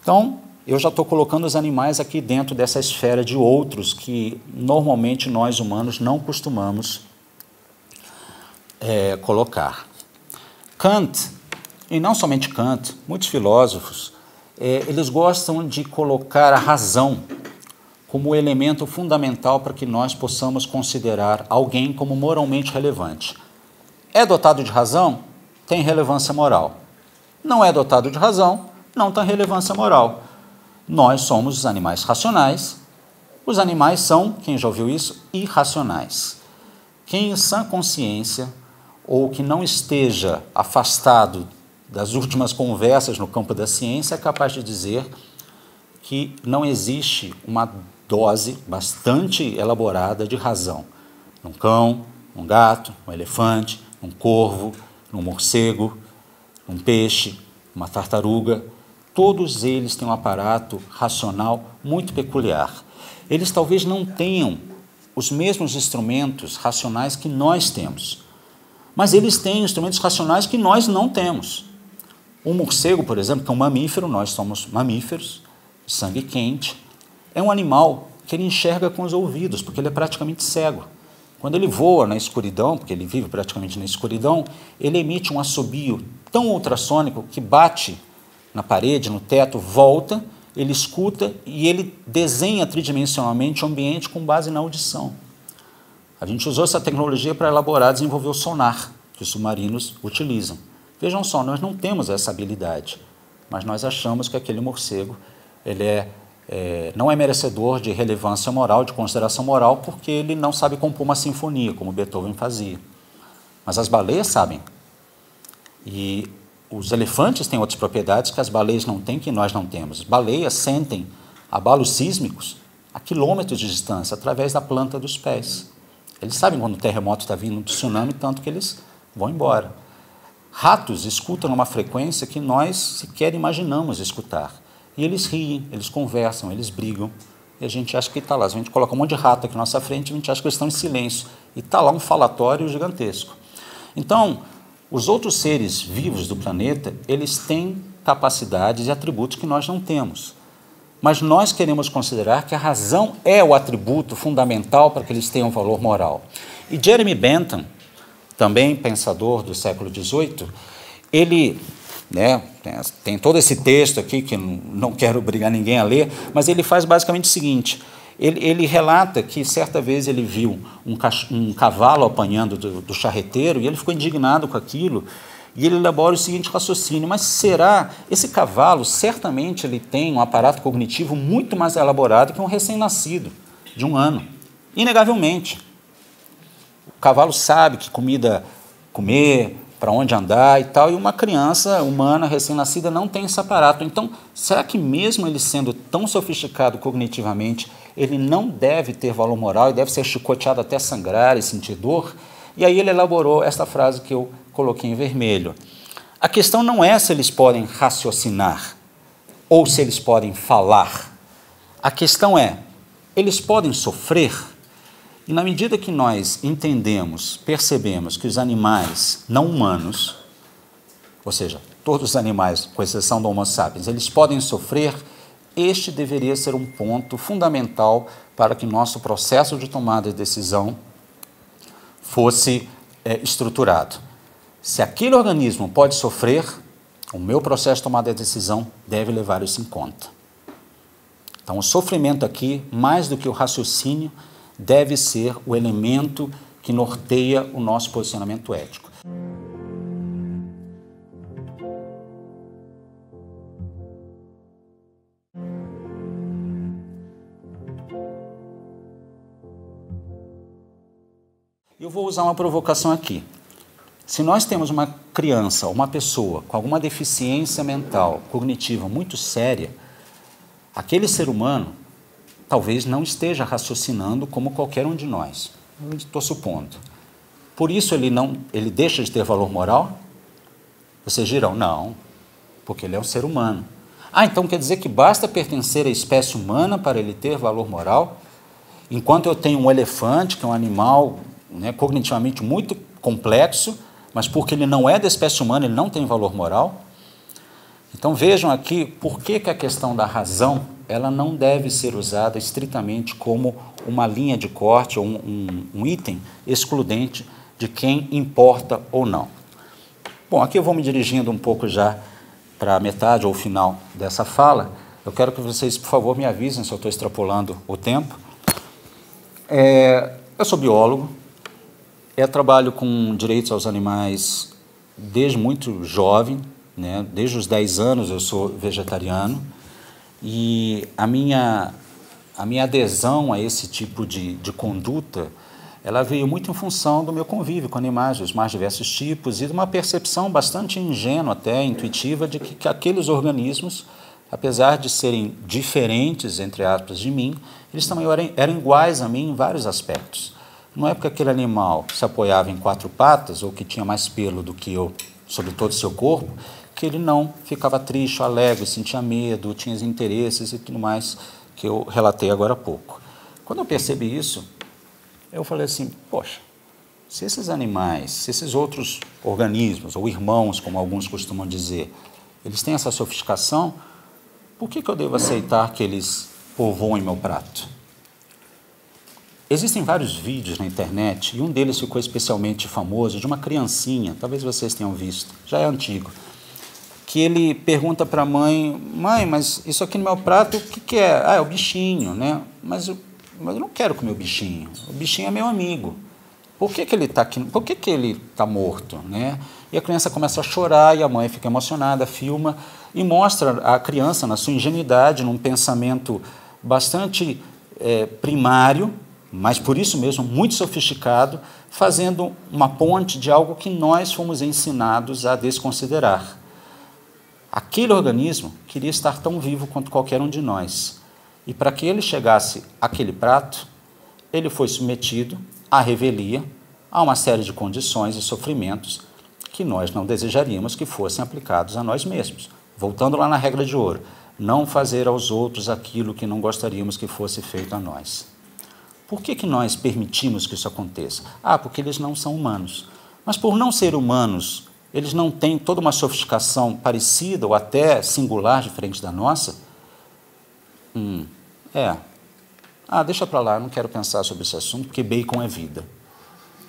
S1: Então, eu já estou colocando os animais aqui dentro dessa esfera de outros que normalmente nós humanos não costumamos colocar. Kant, e não somente Kant, muitos filósofos, eles gostam de colocar a razão como elemento fundamental para que nós possamos considerar alguém como moralmente relevante. É dotado de razão? Tem relevância moral. Não é dotado de razão? Não tem relevância moral. Nós somos os animais racionais. Os animais são, quem já ouviu isso, irracionais. Quem em sã consciência ou que não esteja afastado das últimas conversas no campo da ciência é capaz de dizer que não existe uma dose bastante elaborada de razão num cão, num gato, num elefante, num corvo, num morcego, num peixe, uma tartaruga. todos eles têm um aparato racional muito peculiar. Eles talvez não tenham os mesmos instrumentos racionais que nós temos, mas eles têm instrumentos racionais que nós não temos. O morcego, por exemplo, que é um mamífero, nós somos mamíferos, sangue quente, é um animal que ele enxerga com os ouvidos, porque ele é praticamente cego. Quando ele voa na escuridão, porque ele vive praticamente na escuridão, ele emite um assobio tão ultrassônico que bate na parede, no teto, volta, ele escuta e ele desenha tridimensionalmente o ambiente com base na audição. A gente usou essa tecnologia para elaborar, desenvolver o sonar que os submarinos utilizam. Vejam só, nós não temos essa habilidade, mas nós achamos que aquele morcego ele não é merecedor de relevância moral, de consideração moral, porque ele não sabe compor uma sinfonia, como Beethoven fazia. Mas as baleias sabem. E os elefantes têm outras propriedades que as baleias não têm, que nós não temos. As baleias sentem abalos sísmicos a quilômetros de distância, através da planta dos pés. Eles sabem quando o terremoto está vindo, um tsunami, tanto que eles vão embora. Ratos escutam uma frequência que nós sequer imaginamos escutar. E eles riem, eles conversam, eles brigam. E a gente acha que está lá. A gente coloca um monte de rato aqui na nossa frente, a gente acha que eles estão em silêncio. E está lá um falatório gigantesco. Então, os outros seres vivos do planeta, eles têm capacidades e atributos que nós não temos. Mas nós queremos considerar que a razão é o atributo fundamental para que eles tenham valor moral. E Jeremy Bentham, também pensador do século XVIII, ele tem todo esse texto aqui, que não quero obrigar ninguém a ler, mas ele faz basicamente o seguinte: ele relata que certa vez ele viu um cavalo apanhando do charreteiro e ele ficou indignado com aquilo, e ele elabora o seguinte raciocínio: mas será, esse cavalo, certamente ele tem um aparato cognitivo muito mais elaborado que um recém-nascido, de 1 ano, inegavelmente. O cavalo sabe que comida comer, para onde andar e tal, e uma criança humana recém-nascida não tem esse aparato. Então, será que mesmo ele sendo tão sofisticado cognitivamente, ele não deve ter valor moral e deve ser chicoteado até sangrar e sentir dor? E aí ele elaborou esta frase que eu coloquei em vermelho. A questão não é se eles podem raciocinar ou se eles podem falar. A questão é, eles podem sofrer? E na medida que nós entendemos, percebemos que os animais não humanos, ou seja, todos os animais, com exceção do Homo sapiens, eles podem sofrer, este deveria ser um ponto fundamental para que nosso processo de tomada de decisão fosse estruturado. Se aquele organismo pode sofrer, o meu processo de tomada de decisão deve levar isso em conta. Então, o sofrimento aqui, mais do que o raciocínio, deve ser o elemento que norteia o nosso posicionamento ético. Eu vou usar uma provocação aqui. Se nós temos uma criança, uma pessoa com alguma deficiência mental, cognitiva muito séria, aquele ser humano talvez não esteja raciocinando como qualquer um de nós. Estou supondo. Por isso ele deixa de ter valor moral? Vocês dirão, não, porque ele é um ser humano. Ah, então quer dizer que basta pertencer à espécie humana para ele ter valor moral? Enquanto eu tenho um elefante, que é um animal cognitivamente muito complexo, mas porque ele não é da espécie humana, ele não tem valor moral? Então vejam aqui por que a questão da razão ela não deve ser usada estritamente como uma linha de corte ou um item excludente de quem importa ou não. Bom, aqui eu vou me dirigindo um pouco já para a metade ou final dessa fala. Eu quero que vocês, por favor, me avisem se eu estou extrapolando o tempo. Eu sou biólogo, trabalho com direitos aos animais desde muito jovem, desde os 10 anos eu sou vegetariano, e a minha adesão a esse tipo de conduta, ela veio muito em função do meu convívio com animais, dos mais diversos tipos, e de uma percepção bastante ingênua, até intuitiva, de que aqueles organismos, apesar de serem diferentes, entre aspas, de mim, eles também eram iguais a mim em vários aspectos. Não é porque aquele animal se apoiava em 4 patas, ou que tinha mais pelo do que eu sobre todo o seu corpo, porque ele não ficava triste, alegre, sentia medo, tinha os interesses e tudo mais que eu relatei agora há pouco. Quando eu percebi isso, eu falei assim, poxa, se esses animais, se esses outros organismos, ou irmãos, como alguns costumam dizer, eles têm essa sofisticação, por que eu devo aceitar que eles povoem meu prato? Existem vários vídeos na internet, e um deles ficou especialmente famoso, de uma criancinha, talvez vocês tenham visto, já é antigo, que ele pergunta para a mãe, mãe, mas isso aqui no meu prato, o que é? Ah, é o bichinho, né? Mas eu não quero comer o bichinho é meu amigo. Por que ele está aqui? Por que ele está morto, né? E a criança começa a chorar e a mãe fica emocionada, filma e mostra a criança na sua ingenuidade, num pensamento bastante primário, mas por isso mesmo muito sofisticado, fazendo uma ponte de algo que nós fomos ensinados a desconsiderar. Aquele organismo queria estar tão vivo quanto qualquer um de nós. E para que ele chegasse àquele prato, ele foi submetido à revelia, a uma série de condições e sofrimentos que nós não desejaríamos que fossem aplicados a nós mesmos. Voltando lá na regra de ouro, não fazer aos outros aquilo que não gostaríamos que fosse feito a nós. Por que nós permitimos que isso aconteça? Ah, porque eles não são humanos. Mas por não ser humanos, eles não têm toda uma sofisticação parecida ou até singular diferente da nossa? Deixa para lá, eu não quero pensar sobre esse assunto, porque bacon é vida.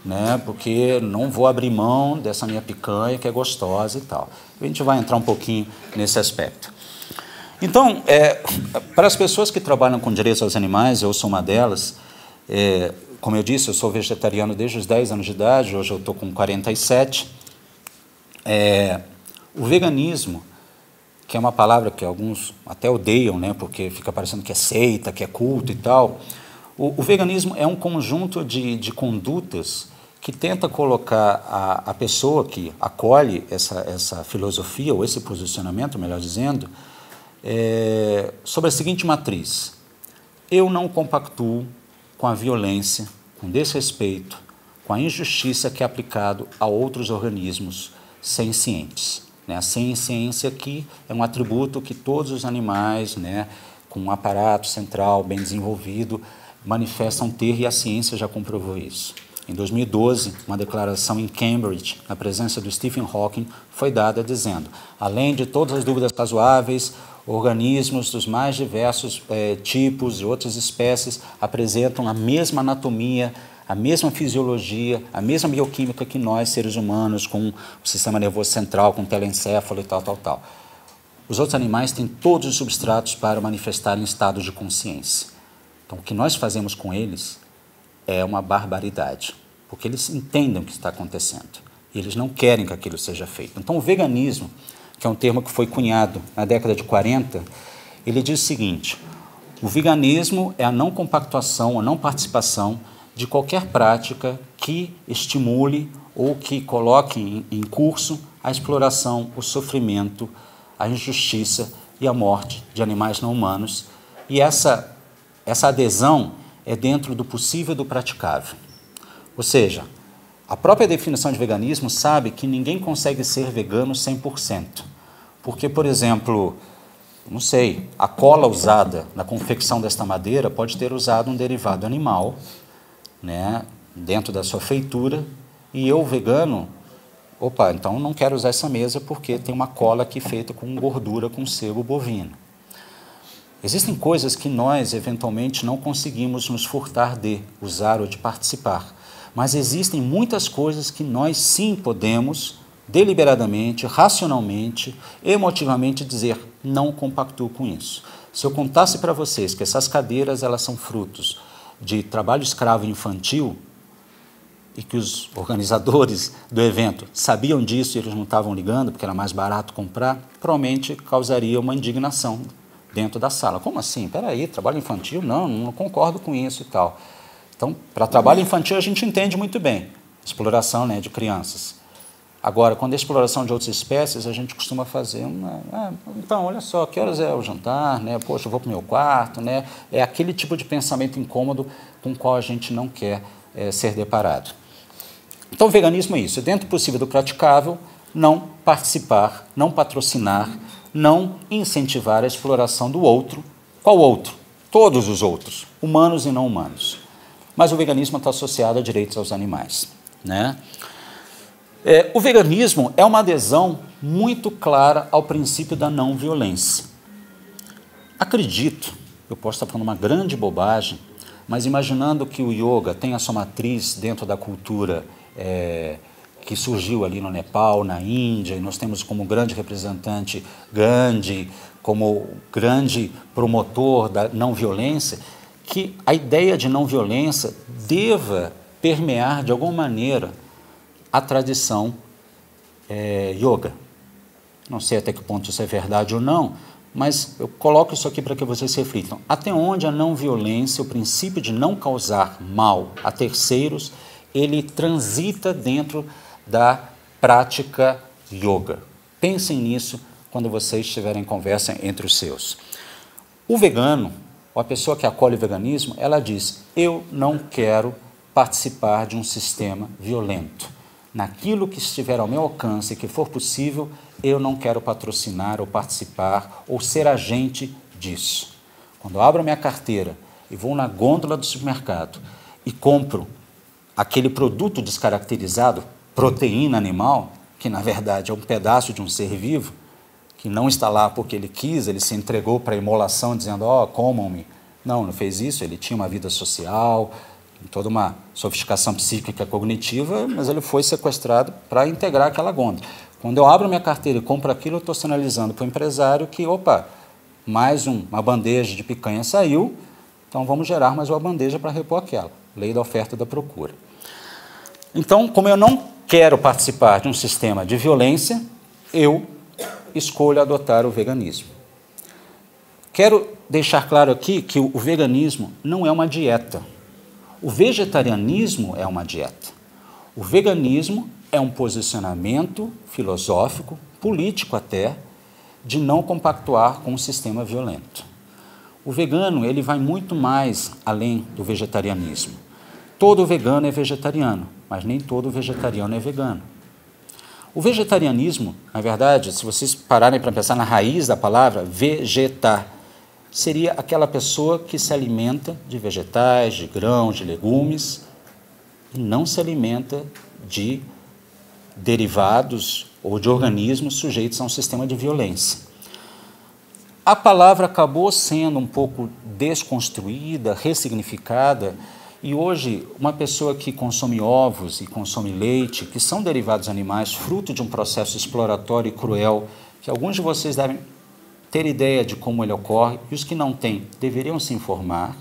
S1: Né? Porque não vou abrir mão dessa minha picanha, que é gostosa e tal. A gente vai entrar um pouquinho nesse aspecto. Então, para as pessoas que trabalham com direitos aos animais, eu sou uma delas, como eu disse, eu sou vegetariano desde os 10 anos de idade, hoje eu estou com 47. O veganismo, que é uma palavra que alguns até odeiam, né, porque fica parecendo que é seita, que é culto e tal. O veganismo é um conjunto de condutas que tenta colocar a pessoa que acolhe essa filosofia, ou esse posicionamento, melhor dizendo, sobre a seguinte matriz: eu não compactuo com a violência, com o desrespeito, com a injustiça que é aplicado a outros organismos sencientes. Né? A senciência aqui é um atributo que todos os animais, né, com um aparato central bem desenvolvido, manifestam ter, e a ciência já comprovou isso. Em 2012, uma declaração em Cambridge, na presença do Stephen Hawking, foi dada dizendo: além de todas as dúvidas razoáveis, organismos dos mais diversos tipos e outras espécies apresentam a mesma anatomia, a mesma fisiologia, a mesma bioquímica que nós, seres humanos, com o sistema nervoso central, com telencéfalo e tal. Os outros animais têm todos os substratos para manifestarem estados de consciência. Então, o que nós fazemos com eles é uma barbaridade, porque eles entendem o que está acontecendo e eles não querem que aquilo seja feito. Então, o veganismo, que é um termo que foi cunhado na década de 40, ele diz o seguinte: o veganismo é a não compactuação, a não participação de qualquer prática que estimule ou que coloque em curso a exploração, o sofrimento, a injustiça e a morte de animais não humanos. E essa adesão é dentro do possível e do praticável. Ou seja, a própria definição de veganismo sabe que ninguém consegue ser vegano 100%. Porque, por exemplo, não sei, a cola usada na confecção desta madeira pode ter usado um derivado animal, né, dentro da sua feitura, e eu, vegano, então não quero usar essa mesa porque tem uma cola aqui feita com gordura, com sebo bovino. Existem coisas que nós, eventualmente, não conseguimos nos furtar de usar ou de participar, mas existem muitas coisas que nós sim podemos, deliberadamente, racionalmente, emotivamente, dizer: não compactuo com isso. Se eu contasse para vocês que essas cadeiras elas são frutos de trabalho escravo infantil e que os organizadores do evento sabiam disso e eles não estavam ligando porque era mais barato comprar, provavelmente causaria uma indignação dentro da sala. Como assim? Espera aí, trabalho infantil? Não concordo com isso e tal. Então, para trabalho infantil a gente entende muito bem, exploração, né, de crianças. Agora, quando é exploração de outras espécies, a gente costuma fazer então, olha só, que horas é o jantar, né? Poxa, eu vou para o meu quarto, né? É aquele tipo de pensamento incômodo com o qual a gente não quer ser deparado. Então, o veganismo é isso, dentro do possível do praticável, não participar, não patrocinar, não incentivar a exploração do outro. Qual outro? Todos os outros, humanos e não humanos. Mas o veganismo está associado a direitos aos animais, né? O veganismo é uma adesão muito clara ao princípio da não violência. Acredito, eu posso estar falando uma grande bobagem, mas imaginando que o yoga tem a sua matriz dentro da cultura que surgiu ali no Nepal, na Índia, e nós temos como grande representante Gandhi, como grande promotor da não violência, que a ideia de não violência deva permear de alguma maneira a tradição yoga. Não sei até que ponto isso é verdade ou não, mas eu coloco isso aqui para que vocês reflitam. Até onde a não violência, o princípio de não causar mal a terceiros, ele transita dentro da prática yoga. Pensem nisso quando vocês estiverem em conversa entre os seus. O vegano, ou a pessoa que acolhe o veganismo, ela diz: eu não quero participar de um sistema violento. Naquilo que estiver ao meu alcance e que for possível, eu não quero patrocinar ou participar ou ser agente disso. Quando eu abro minha carteira e vou na gôndola do supermercado e compro aquele produto descaracterizado, proteína animal, que na verdade é um pedaço de um ser vivo, que não está lá porque ele quis, ele se entregou para a imolação dizendo, ó, comam-me. Não fez isso, ele tinha uma vida social, toda uma sofisticação psíquica cognitiva, mas ele foi sequestrado para integrar aquela gôndola. Quando eu abro minha carteira e compro aquilo, eu estou sinalizando para o empresário que, opa, mais uma bandeja de picanha saiu, então vamos gerar mais uma bandeja para repor aquela. Lei da oferta e da procura. Então, como eu não quero participar de um sistema de violência, eu escolho adotar o veganismo. Quero deixar claro aqui que o veganismo não é uma dieta. O vegetarianismo é uma dieta. O veganismo é um posicionamento filosófico, político até, de não compactuar com o sistema violento. O vegano, ele vai muito mais além do vegetarianismo. Todo vegano é vegetariano, mas nem todo vegetariano é vegano. O vegetarianismo, na verdade, se vocês pararem para pensar na raiz da palavra, vegetar, seria aquela pessoa que se alimenta de vegetais, de grãos, de legumes, e não se alimenta de derivados ou de organismos sujeitos a um sistema de violência. A palavra acabou sendo um pouco desconstruída, ressignificada, e hoje uma pessoa que consome ovos e consome leite, que são derivados animais, fruto de um processo exploratório e cruel, que alguns de vocês devem ter ideia de como ele ocorre, e os que não têm deveriam se informar,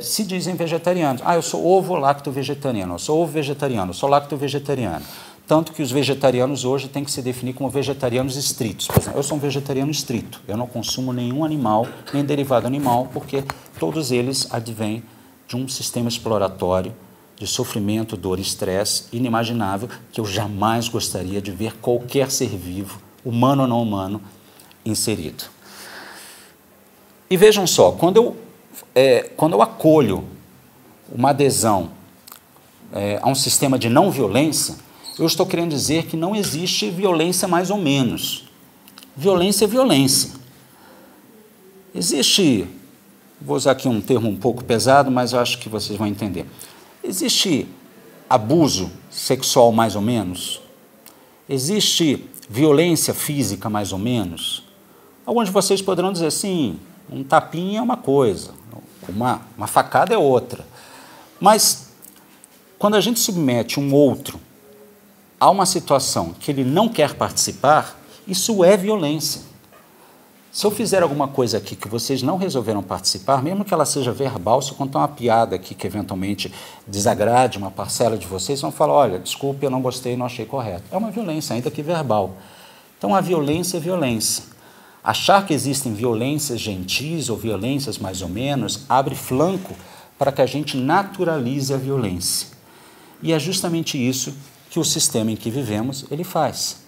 S1: se dizem vegetarianos. Eu sou ovo-lacto-vegetariano, eu sou ovo-vegetariano, eu sou lacto-vegetariano. Tanto que os vegetarianos hoje têm que se definir como vegetarianos estritos. Por exemplo, eu sou um vegetariano estrito, eu não consumo nenhum animal, nem derivado animal, porque todos eles advêm de um sistema exploratório de sofrimento, dor e estresse inimaginável, que eu jamais gostaria de ver qualquer ser vivo, humano ou não humano, inserido. E vejam só, quando eu acolho uma adesão a um sistema de não violência, eu estou querendo dizer que não existe violência mais ou menos. Violência é violência. Existe, vou usar aqui um termo um pouco pesado, mas eu acho que vocês vão entender. Existe abuso sexual mais ou menos? Existe violência física mais ou menos? Alguns de vocês poderão dizer, sim, um tapinha é uma coisa, uma facada é outra. Mas, quando a gente submete um outro a uma situação que ele não quer participar, isso é violência. Se eu fizer alguma coisa aqui que vocês não resolveram participar, mesmo que ela seja verbal, se eu contar uma piada aqui que eventualmente desagrade uma parcela de vocês, vão falar, olha, desculpe, eu não gostei, não achei correto. É uma violência, ainda que verbal. Então, a violência é violência. Achar que existem violências gentis ou violências mais ou menos abre flanco para que a gente naturalize a violência. E é justamente isso que o sistema em que vivemos, ele faz.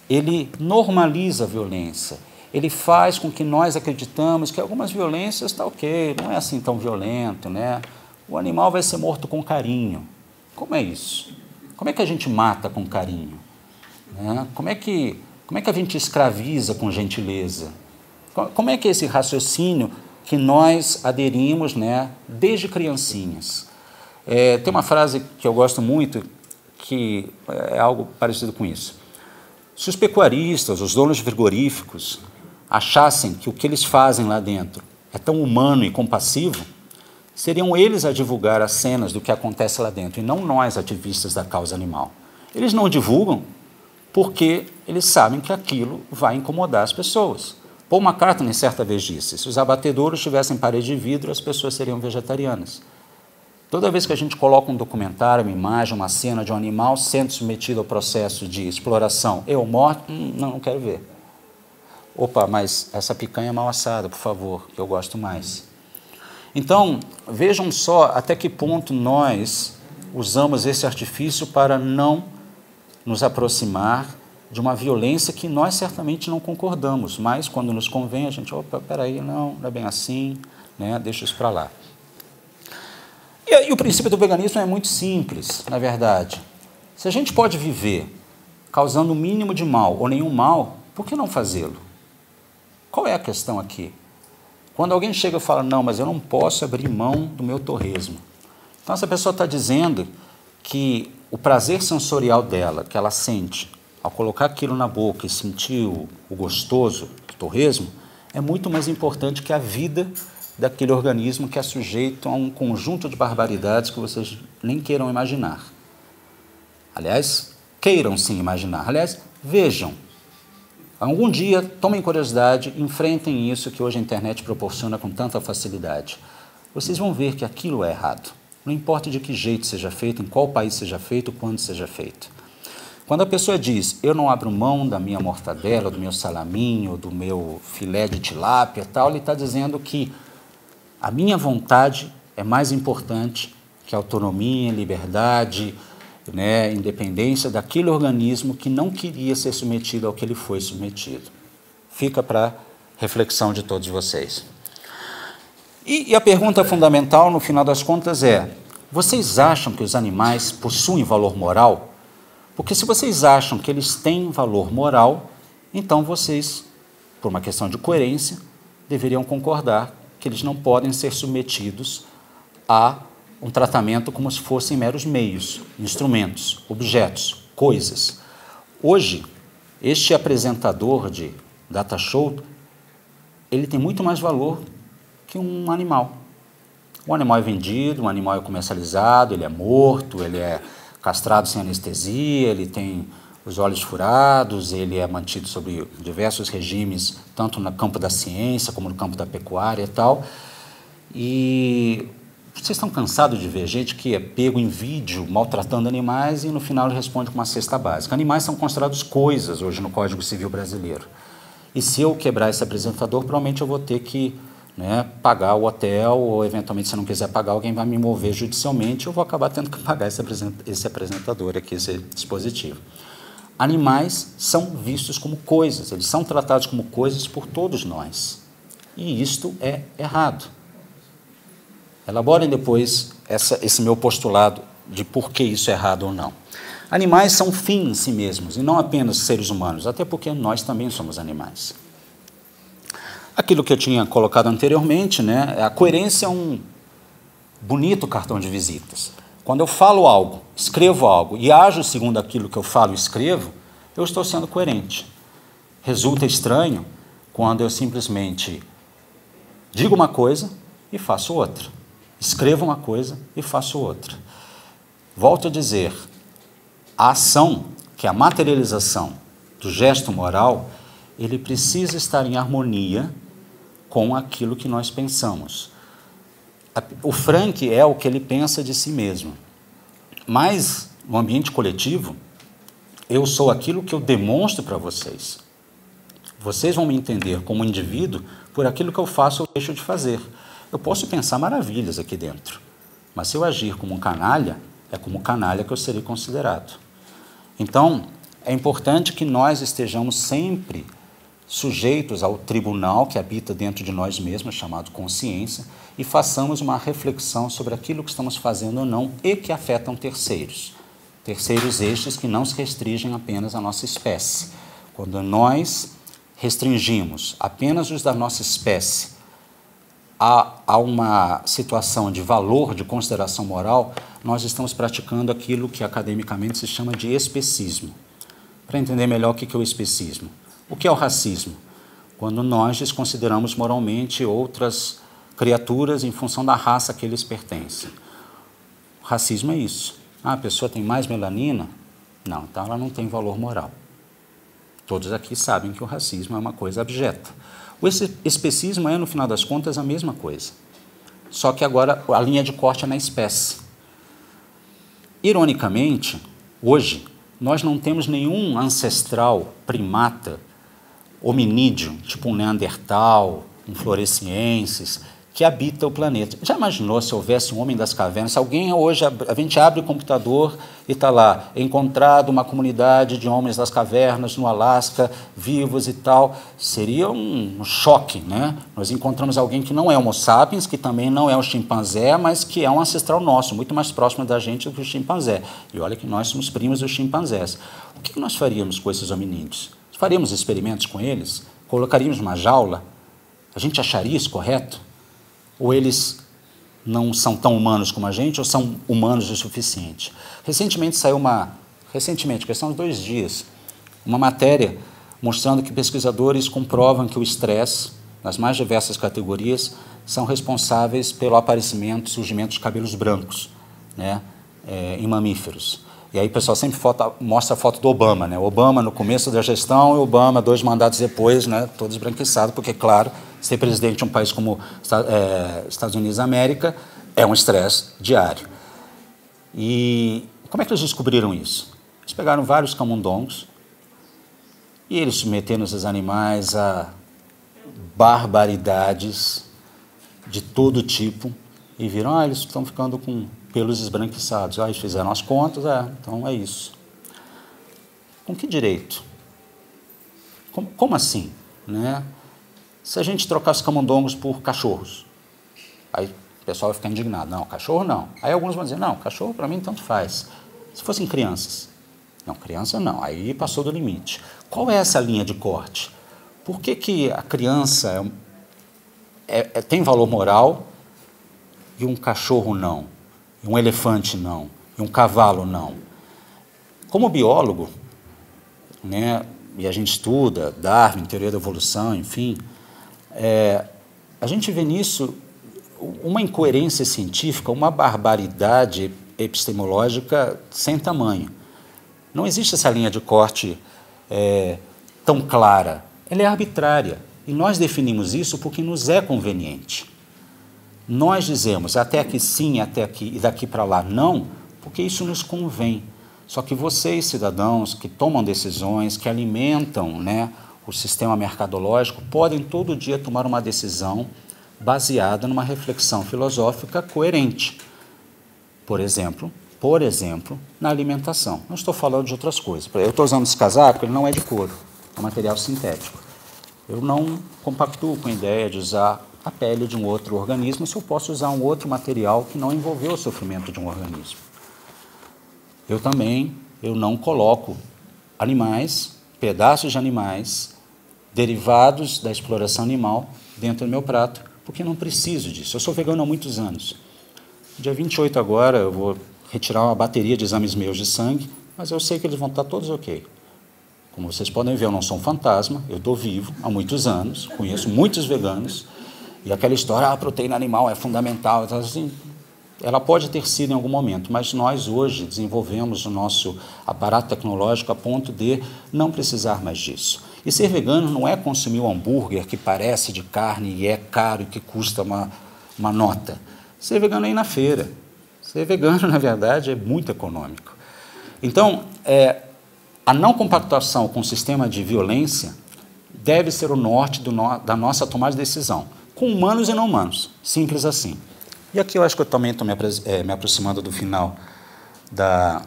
S1: Ele normaliza a violência. Ele faz com que nós acreditamos que algumas violências está ok, não é assim tão violento, né? O animal vai ser morto com carinho. Como é isso? Como é que a gente mata com carinho? né? Como é que a gente escraviza com gentileza? Como é que é esse raciocínio que nós aderimos, né, desde criancinhas? Tem uma frase que eu gosto muito, que é algo parecido com isso. Se os pecuaristas, os donos de frigoríficos, achassem que o que eles fazem lá dentro é tão humano e compassivo, seriam eles a divulgar as cenas do que acontece lá dentro, e não nós, ativistas da causa animal. Eles não divulgam porque eles sabem que aquilo vai incomodar as pessoas. Paul McCartney certa vez disse, se os abatedouros tivessem parede de vidro, as pessoas seriam vegetarianas. Toda vez que a gente coloca um documentário, uma imagem, uma cena de um animal sendo submetido ao processo de exploração ou morte, não quero ver. Opa, mas essa picanha é mal assada, por favor, que eu gosto mais. Então, vejam só até que ponto nós usamos esse artifício para não nos aproximar de uma violência que nós certamente não concordamos, mas quando nos convém a gente, opa, peraí, não é bem assim, né? Deixa isso para lá. E o princípio do veganismo é muito simples, na verdade. Se a gente pode viver causando o mínimo de mal ou nenhum mal, por que não fazê-lo? Qual é a questão aqui? Quando alguém chega e fala, não, mas eu não posso abrir mão do meu torresmo. Então, essa pessoa está dizendo que o prazer sensorial dela, que ela sente ao colocar aquilo na boca e sentir o gostoso do torresmo, é muito mais importante que a vida daquele organismo que é sujeito a um conjunto de barbaridades que vocês nem queiram imaginar. Aliás, queiram sim imaginar. Aliás, vejam. Algum dia, tomem curiosidade, enfrentem isso que hoje a internet proporciona com tanta facilidade. Vocês vão ver que aquilo é errado. Não importa de que jeito seja feito, em qual país seja feito, quando seja feito. Quando a pessoa diz, eu não abro mão da minha mortadela, do meu salaminho, do meu filé de tilápia, tal, ele está dizendo que a minha vontade é mais importante que a autonomia, liberdade, né, independência daquele organismo que não queria ser submetido ao que ele foi submetido. Fica para reflexão de todos vocês. E a pergunta fundamental, no final das contas, é, vocês acham que os animais possuem valor moral? Porque se vocês acham que eles têm valor moral, então vocês, por uma questão de coerência, deveriam concordar que eles não podem ser submetidos a um tratamento como se fossem meros meios, instrumentos, objetos, coisas. Hoje, este apresentador de data show, ele tem muito mais valor que um animal. Um animal é vendido, um animal é comercializado, ele é morto, ele é castrado sem anestesia, ele tem os olhos furados, ele é mantido sob diversos regimes, tanto no campo da ciência como no campo da pecuária e tal. E vocês estão cansados de ver gente que é pego em vídeo maltratando animais e no final ele responde com uma cesta básica. Animais são considerados coisas hoje no Código Civil brasileiro. E se eu quebrar esse apresentador, provavelmente eu vou ter que, né, pagar o hotel, ou eventualmente, se eu não quiser pagar, alguém vai me mover judicialmente, eu vou acabar tendo que pagar esse apresentador aqui, esse dispositivo. Animais são vistos como coisas, eles são tratados como coisas por todos nós. E isto é errado. Elaborem depois esse meu postulado de por que isso é errado ou não. Animais são fim em si mesmos, e não apenas seres humanos, até porque nós também somos animais. Aquilo que eu tinha colocado anteriormente, né, a coerência é um bonito cartão de visitas. Quando eu falo algo, escrevo algo e ajo segundo aquilo que eu falo e escrevo, eu estou sendo coerente. Resulta estranho quando eu simplesmente digo uma coisa e faço outra. Escrevo uma coisa e faço outra. Volto a dizer, a ação, que é a materialização do gesto moral, ele precisa estar em harmonia com aquilo que nós pensamos. O Frank é o que ele pensa de si mesmo. Mas, no ambiente coletivo, eu sou aquilo que eu demonstro para vocês. Vocês vão me entender como indivíduo por aquilo que eu faço ou deixo de fazer. Eu posso pensar maravilhas aqui dentro, mas se eu agir como um canalha, é como canalha que eu serei considerado. Então, é importante que nós estejamos sempre sujeitos ao tribunal que habita dentro de nós mesmos, chamado consciência, e façamos uma reflexão sobre aquilo que estamos fazendo ou não e que afetam terceiros. Terceiros estes que não se restringem apenas à nossa espécie. Quando nós restringimos apenas os da nossa espécie a uma situação de valor, de consideração moral, nós estamos praticando aquilo que academicamente se chama de especismo. Para entender melhor o que é o especismo. O que é o racismo? Quando nós desconsideramos moralmente outras criaturas em função da raça que eles pertencem. O racismo é isso. Ah, a pessoa tem mais melanina? Não, então ela não tem valor moral. Todos aqui sabem que o racismo é uma coisa abjeta. O especismo é, no final das contas, a mesma coisa. Só que agora a linha de corte é na espécie. Ironicamente, hoje, nós não temos nenhum ancestral primata, hominídeo, tipo um Neandertal, um Floresiensis, que habita o planeta. Já imaginou se houvesse um homem das cavernas? Se alguém hoje, a gente abre o computador e está lá, encontrado uma comunidade de homens das cavernas no Alasca, vivos e tal, seria um choque, né? Nós encontramos alguém que não é Homo sapiens, que também não é um chimpanzé, mas que é um ancestral nosso, muito mais próximo da gente do que o chimpanzé. E olha que nós somos primos dos chimpanzés. O que nós faríamos com esses hominídeos? Faríamos experimentos com eles? Colocaríamos numa jaula? A gente acharia isso correto? Ou eles não são tão humanos como a gente, ou são humanos o suficiente? Recentemente saiu questão de 2 dias, uma matéria mostrando que pesquisadores comprovam que o estresse, nas mais diversas categorias, são responsáveis pelo aparecimento, surgimento de cabelos brancos, né, em mamíferos. E aí o pessoal sempre mostra a foto do Obama, né? Obama no começo da gestão e Obama 2 mandatos depois, né? Todo esbranquiçado, porque, claro, ser presidente de um país como Estados Unidos da América é um estresse diário. E como é que eles descobriram isso? Eles pegaram vários camundongos e eles submeteram esses animais a barbaridades de todo tipo e viram, eles estão ficando com pelos esbranquiçados. Eles fizeram as contas, então é isso. Com que direito? Como assim? Né? Se a gente trocar os camundongos por cachorros, aí o pessoal vai ficar indignado. Não, cachorro não. Aí alguns vão dizer, não, cachorro para mim tanto faz. Se fossem crianças. Não, criança não. Aí passou do limite. Qual é essa linha de corte? Por que a criança tem valor moral e um cachorro não? E um elefante não? E um cavalo não? Como biólogo, né, e a gente estuda Darwin, teoria da evolução, enfim, a gente vê nisso uma incoerência científica, uma barbaridade epistemológica sem tamanho. Não existe essa linha de corte tão clara. Ela é arbitrária. E nós definimos isso porque nos é conveniente. Nós dizemos até aqui sim, até aqui e daqui para lá não, porque isso nos convém. Só que vocês, cidadãos, que tomam decisões, que alimentam, né, o sistema mercadológico, podem todo dia tomar uma decisão baseada numa reflexão filosófica coerente. Por exemplo, na alimentação. Não estou falando de outras coisas. Eu estou usando esse casaco, ele não é de couro, é um material sintético. Eu não compactuo com a ideia de usar a pele de um outro organismo se eu posso usar um outro material que não envolveu o sofrimento de um organismo. Eu não coloco animais, pedaços de animais, derivados da exploração animal dentro do meu prato, porque não preciso disso. Eu sou vegano há muitos anos. Dia 28 agora eu vou retirar uma bateria de exames meus de sangue, mas eu sei que eles vão estar todos ok. Como vocês podem ver, eu não sou um fantasma, eu estou vivo há muitos anos, conheço muitos veganos, e aquela história, a proteína animal é fundamental, então, assim, ela pode ter sido em algum momento, mas nós hoje desenvolvemos o nosso aparato tecnológico a ponto de não precisar mais disso. E ser vegano não é consumir um hambúrguer que parece de carne e é caro e que custa uma nota. Ser vegano é ir na feira. Ser vegano, na verdade, é muito econômico. Então, a não compactuação com o sistema de violência deve ser o norte da nossa tomada de decisão, com humanos e não humanos, simples assim. E aqui eu acho que eu também estou me aproximando do final da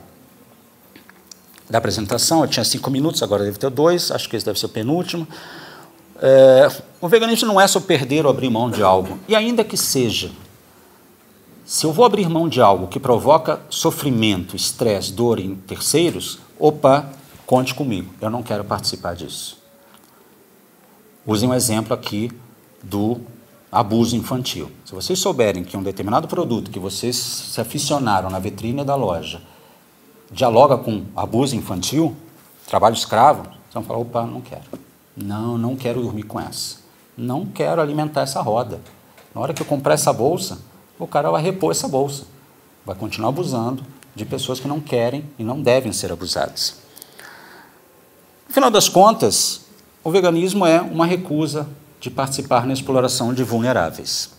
S1: apresentação. Eu tinha 5 minutos, agora deve ter 2, acho que esse deve ser o penúltimo. O veganismo não é só perder ou abrir mão de algo, e ainda que seja, Se eu vou abrir mão de algo que provoca sofrimento, estresse, dor em terceiros, opa, conte comigo, eu não quero participar disso. Usem um exemplo aqui do abuso infantil. Se vocês souberem que um determinado produto que vocês se aficionaram na vitrine da loja dialoga com abuso infantil, trabalho escravo, vocês vão falar, opa, não quero. Não quero dormir com essa. Não quero alimentar essa roda. Na hora que eu comprar essa bolsa, o cara vai repor essa bolsa. Vai continuar abusando de pessoas que não querem e não devem ser abusadas. No final das contas, o veganismo é uma recusa de participar na exploração de vulneráveis.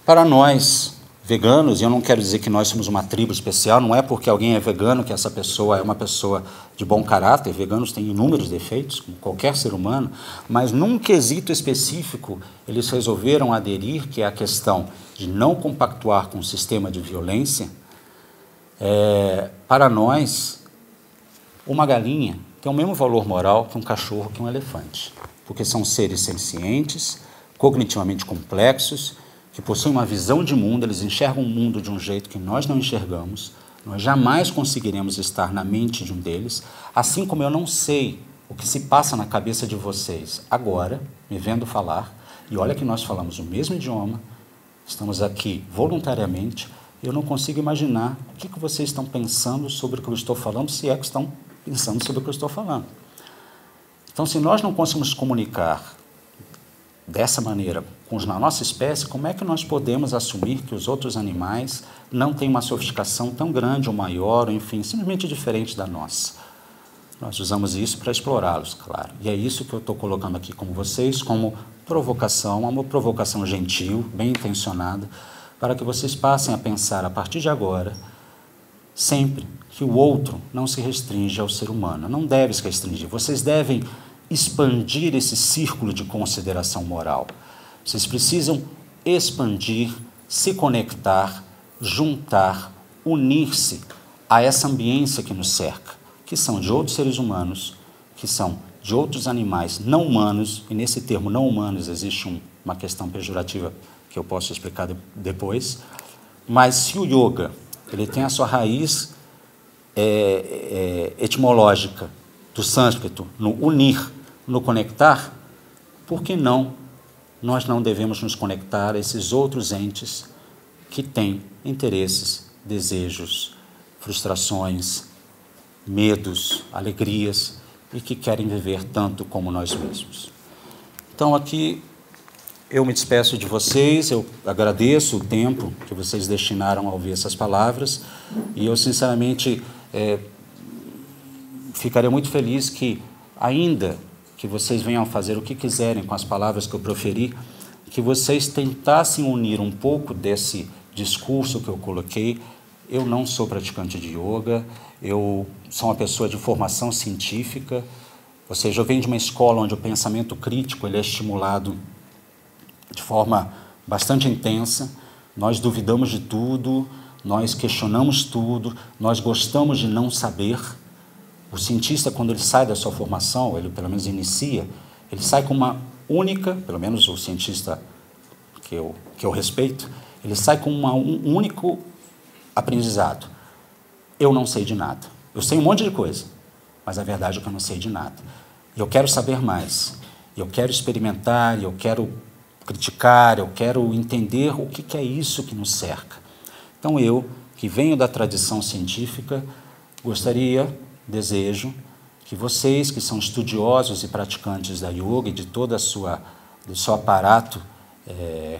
S1: Para nós, veganos, e eu não quero dizer que nós somos uma tribo especial, não é porque alguém é vegano que essa pessoa é uma pessoa de bom caráter. Veganos têm inúmeros defeitos, como qualquer ser humano, mas num quesito específico, eles resolveram aderir, que é a questão de não compactuar com o sistema de violência. Para nós, uma galinha tem o mesmo valor moral que um cachorro, que um elefante, porque são seres sencientes, cognitivamente complexos, que possuem uma visão de mundo, eles enxergam o mundo de um jeito que nós não enxergamos, nós jamais conseguiremos estar na mente de um deles, assim como eu não sei o que se passa na cabeça de vocês agora, me vendo falar, e olha que nós falamos o mesmo idioma, estamos aqui voluntariamente, eu não consigo imaginar o que vocês estão pensando sobre o que eu estou falando, se é que estão pensando sobre o que eu estou falando. Então, se nós não conseguimos comunicar dessa maneira com a nossa espécie, como é que nós podemos assumir que os outros animais não têm uma sofisticação tão grande ou maior, ou enfim, simplesmente diferente da nossa? Nós usamos isso para explorá-los, claro. E é isso que eu estou colocando aqui com vocês, como provocação, uma provocação gentil, bem intencionada, para que vocês passem a pensar, a partir de agora, sempre que o outro não se restringe ao ser humano, não deve se restringir. Vocês devem expandir esse círculo de consideração moral. Vocês precisam expandir, se conectar, juntar, unir-se a essa ambiência que nos cerca, que são de outros seres humanos, que são de outros animais não humanos, e nesse termo não humanos existe uma questão pejorativa que eu posso explicar depois, mas se o yoga ele tem a sua raiz etimológica do sânscrito, no unir, no conectar, por que não nós não devemos nos conectar a esses outros entes que têm interesses, desejos, frustrações, medos, alegrias e que querem viver tanto como nós mesmos? Então, aqui eu me despeço de vocês, eu agradeço o tempo que vocês destinaram a ouvir essas palavras e eu, sinceramente, ficaria muito feliz que, ainda que vocês venham fazer o que quiserem com as palavras que eu proferi, que vocês tentassem unir um pouco desse discurso que eu coloquei. Eu não sou praticante de yoga, eu sou uma pessoa de formação científica, ou seja, eu venho de uma escola onde o pensamento crítico ele é estimulado de forma bastante intensa, nós duvidamos de tudo, nós questionamos tudo, nós gostamos de não saber. O cientista, quando ele sai da sua formação, ele pelo menos inicia, ele sai com uma única, pelo menos o cientista que eu respeito, ele sai com um único aprendizado. Eu não sei de nada. Eu sei um monte de coisa, mas a verdade é que eu não sei de nada. Eu quero saber mais, eu quero experimentar, eu quero criticar, eu quero entender o que é isso que nos cerca. Então eu, que venho da tradição científica, desejo que vocês, que são estudiosos e praticantes da yoga e de todo do seu aparato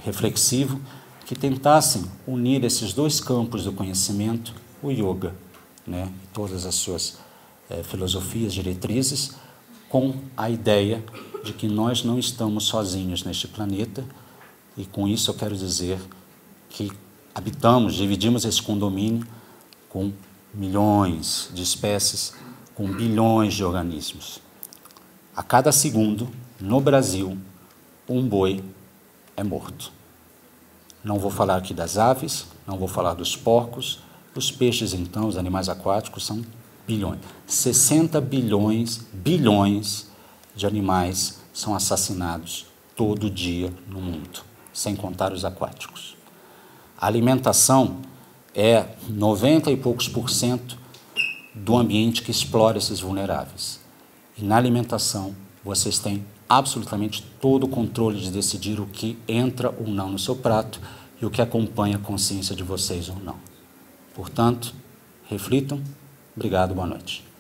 S1: reflexivo, que tentassem unir esses dois campos do conhecimento, o yoga, né, e todas as suas filosofias, diretrizes, com a ideia de que nós não estamos sozinhos neste planeta, e com isso eu quero dizer que dividimos esse condomínio com milhões de espécies, com bilhões de organismos. A cada segundo, no Brasil, um boi é morto. Não vou falar aqui das aves, não vou falar dos porcos, os peixes, então, os animais aquáticos, são bilhões. 60 bilhões de animais são assassinados todo dia no mundo, sem contar os aquáticos. A alimentação é 90 e poucos por cento do ambiente que explora esses vulneráveis. E na alimentação, vocês têm absolutamente todo o controle de decidir o que entra ou não no seu prato e o que acompanha a consciência de vocês ou não. Portanto, reflitam. Obrigado, boa noite.